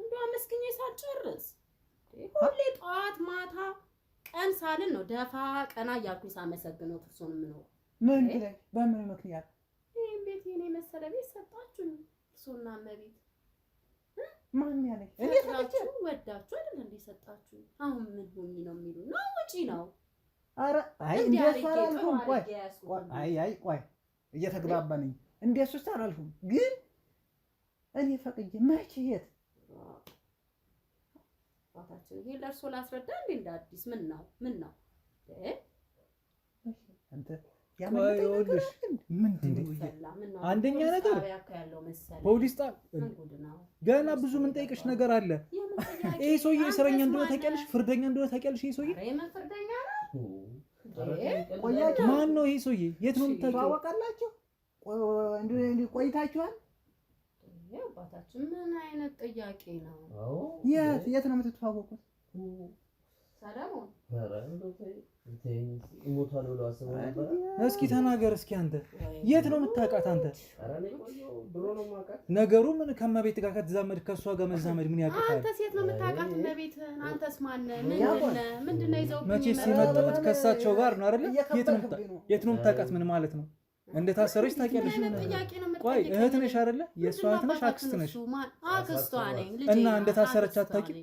እንደው አመስግኜ ሳልጨርስ ሁሌ ጠዋት ማታ ቀን ሳልን ነው ደፋ ቀና እያልኩኝ ሳመሰግነው እርሶን ነው። ምን ብለሽ በምን ምክንያት ይሄን ቤት የኔ መሰለ ቤት ሰጣችሁኝ? እርሶና እመቤት ማን ያለኝ? እኔ ወዳችሁ አይደል እንዴ ሰጣችሁኝ? አሁን ምን ሆኚ ነው የሚሉ ነው? ውጪ ነው። ኧረ አይ እንደሱ አላልኩም። ቆይ እየተግባባንኝ እንደሱ አላልኩም። ግን እኔ ፈቅጄ መቼ የት አባታችን ይሄ ለእርሶ ላስረዳ እንዴ? እንደ አዲስ ምን ነው አንተ ያመጣልሽ ምንድን ነው? አንደኛ ነገር ፖሊስ ገና ብዙ ምን ጠይቅሽ ነገር አለ። ይሄ ሰውዬ እስረኛ እንደሆነ ታውቂያለሽ? ፍርደኛ እንደሆነ ታውቂያለሽ? ይሄ ሰውዬ ማን ነው? ይሄ ሰውዬ የት ነው የምታውቃላችሁ? ቆይታችኋል? አባታችን ምን አይነት ጥያቄ ነው? የት ነው የምትተዋወቁት? ሰለሞን እስኪ ተናገር። እስኪ አንተ የት ነው የምታውቃት? አንተ ነገሩ ምን ከመቤት ጋር ከተዛመድ ከሷ ጋር መዛመድ ምን ያውቃታል? አንተ ሴት ነው የምታውቃት መቤት? አንተስ ማን ምንድን ነው ይዘው መቼስ የመጣሁት ከእሳቸው ጋር ነው አይደል? የት ነው የምታውቃት? ምን ማለት ነው? እንደታሰረች ታውቂያለሽ? ቆይ እህት ነሽ አይደለ? የእሷ እህት ነሽ? አክስት ነሽ? አክስቷ ነኝ። እና እንደታሰረች አታውቂም?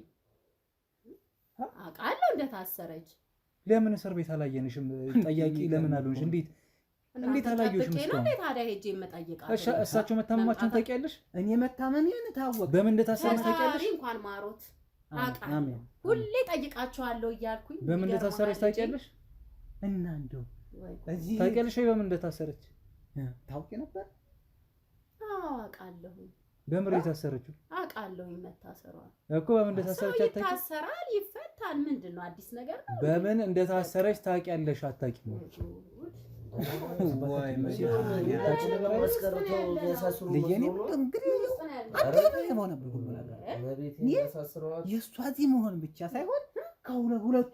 አውቃለሁ እንደታሰረች። ለምን እስር ቤት አላየንሽም? ጠያቂ ለምን አልሆንሽ? እንዴት አላየሁሽም? እንዴት ታዲያ ሄጄ የምጠይቃለሁ? እሳቸው መታመማቸውን ታውቂያለሽ? እኔ መታመሜን ታወቀ። በምን እንደታሰረች ታውቂያለሽ? እንኳን ማሮት አውቃለሁ። ሁሌ ጠይቃቸዋለሁ እያልኩኝ በምን እንደታሰረች ታውቂያለሽ? እና እንደው እዚህ ታውቂያለሽ ወይ በምን እንደታሰረች? ታውቂ ነበር? አዎ አውቃለሁ። በምን የታሰረችው? አውቃለሁ መታሰሯን እኮ። በምን እንደታሰረች አታውቂም? ይታሰራል፣ ይፈታል። ምንድን ነው አዲስ ነገር ነው? በምን እንደታሰረች ታውቂያለሽ? አታውቂም? ወይ የእሷ እዚህ መሆን ብቻ ሳይሆን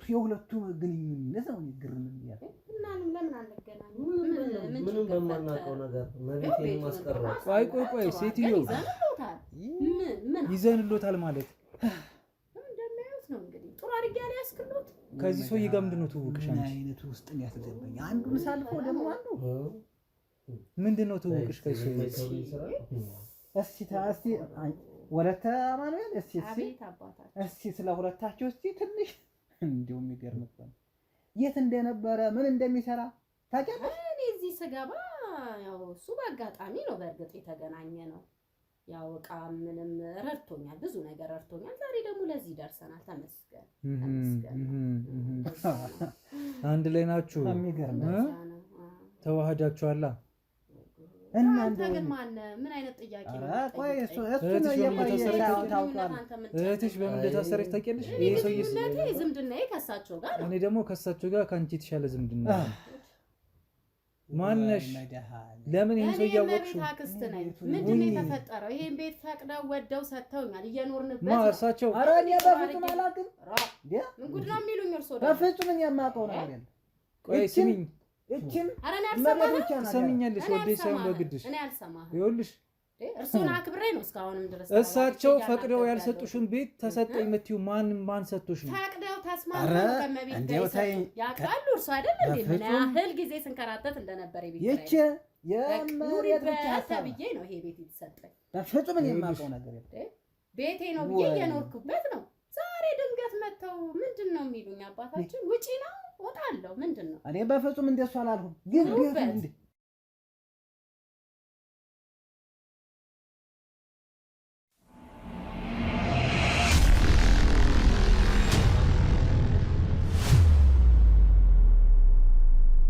የሁለቱ ግንኙነት ነው። ግርም ምንም በማናውቀው ነገር መቤቴን ማስቀረት። ቆይ ሴትዮ ይዘንሎታል ማለት እንደሚያዩት ነው እንግዲህ። ጥሩ አድርጌ ያስክሎት ከዚህ ሰውዬ ጋር ምንድን ነው ትውውቅሽ? ምን አንቺ አይነት ውስጥ ነው ያስገባኝ? አንዱን ሳልፎ ደግሞ አንዱ ምንድን ነው ትውውቅሽ ከዚህ ሰውዬ? እስቲ ወለተ አማኑኤል እስቲ አቤት አባታችን እስቲ ስለ ሁለታችሁ እስቲ ትንሽ እንደው የሚገርም እኮ ነው። የት እንደነበረ ምን እንደሚሰራ ታውቂያለሽ? እኔ እዚህ ስገባ ያው እሱ በአጋጣሚ ነው በእርግጥ የተገናኘ ነው። ያው ዕቃ ምንም ረድቶኛል፣ ብዙ ነገር ረድቶኛል። ዛሬ ደግሞ ለዚህ ደርሰናል። ተመስገን ተመስገን። አንድ ላይ ናችሁ? የሚገርም ተዋህዳችኋላ? እናንተ ግን ምን አይነት ጥያቄ ነው? ቆይ እሱ ነው እህትሽ በምን እንደታሰረች ታውቂያለሽ? ይሄ ሰውዬ ዝምድናዬ ከእሳቸው ጋር ነው። እኔ ደግሞ ከእሳቸው ጋር ከአንቺ የተሻለ ዝምድና ነው። ማነሽ? ለምን ይሄን ሰው እያወቅሽው? እኔ አክስት ነኝ። ምንድን ነው የተፈጠረው? ይሄን ቤት ፈቅደው ወደው ሰጥተውኛል፣ እየኖርንበት። ማ እርሳቸው? ኧረ እኔ በፍጹም አላውቅም። ምን ጉድ ነው የሚሉኝ እርሶ? በፍጹም እኔ የማውቀው ነገር የለም። ቆይ ስሚኝ፣ እቺን ኧረ እኔ አልሰማህም። ትሰሚኛለሽ? ወዴት ሳይሆን በግድሽ። እኔ አልሰማህም። ይኸውልሽ እርሱን አክብሬ ነው እስካሁንም ድረስ። እሳቸው ፈቅደው ያልሰጡሽን ቤት ተሰጠኝ የምትይው ማን ሰጥቶሽ ነው? ፈቅደው ተስማምተው ከመቤት ጋር ያውቃሉ። እርሱ አይደል እንዴ ምን ያህል ጊዜ ስንከራተት እንደነበረ ቤት ይቺ የመሬት ብቻ ተብዬ ነው ይሄ ቤት የተሰጠኝ። በፍጹም እኔ የማውቀው ነገር የለም። ቤቴ ነው ብዬ እየኖርኩበት ነው። ዛሬ ድንገት መተው ምንድን ነው የሚሉኝ? አባታችን ውጪ ነው እወጣለሁ። ምንድን ነው? እኔ በፍጹም እንደሱ አላልኩም። ግን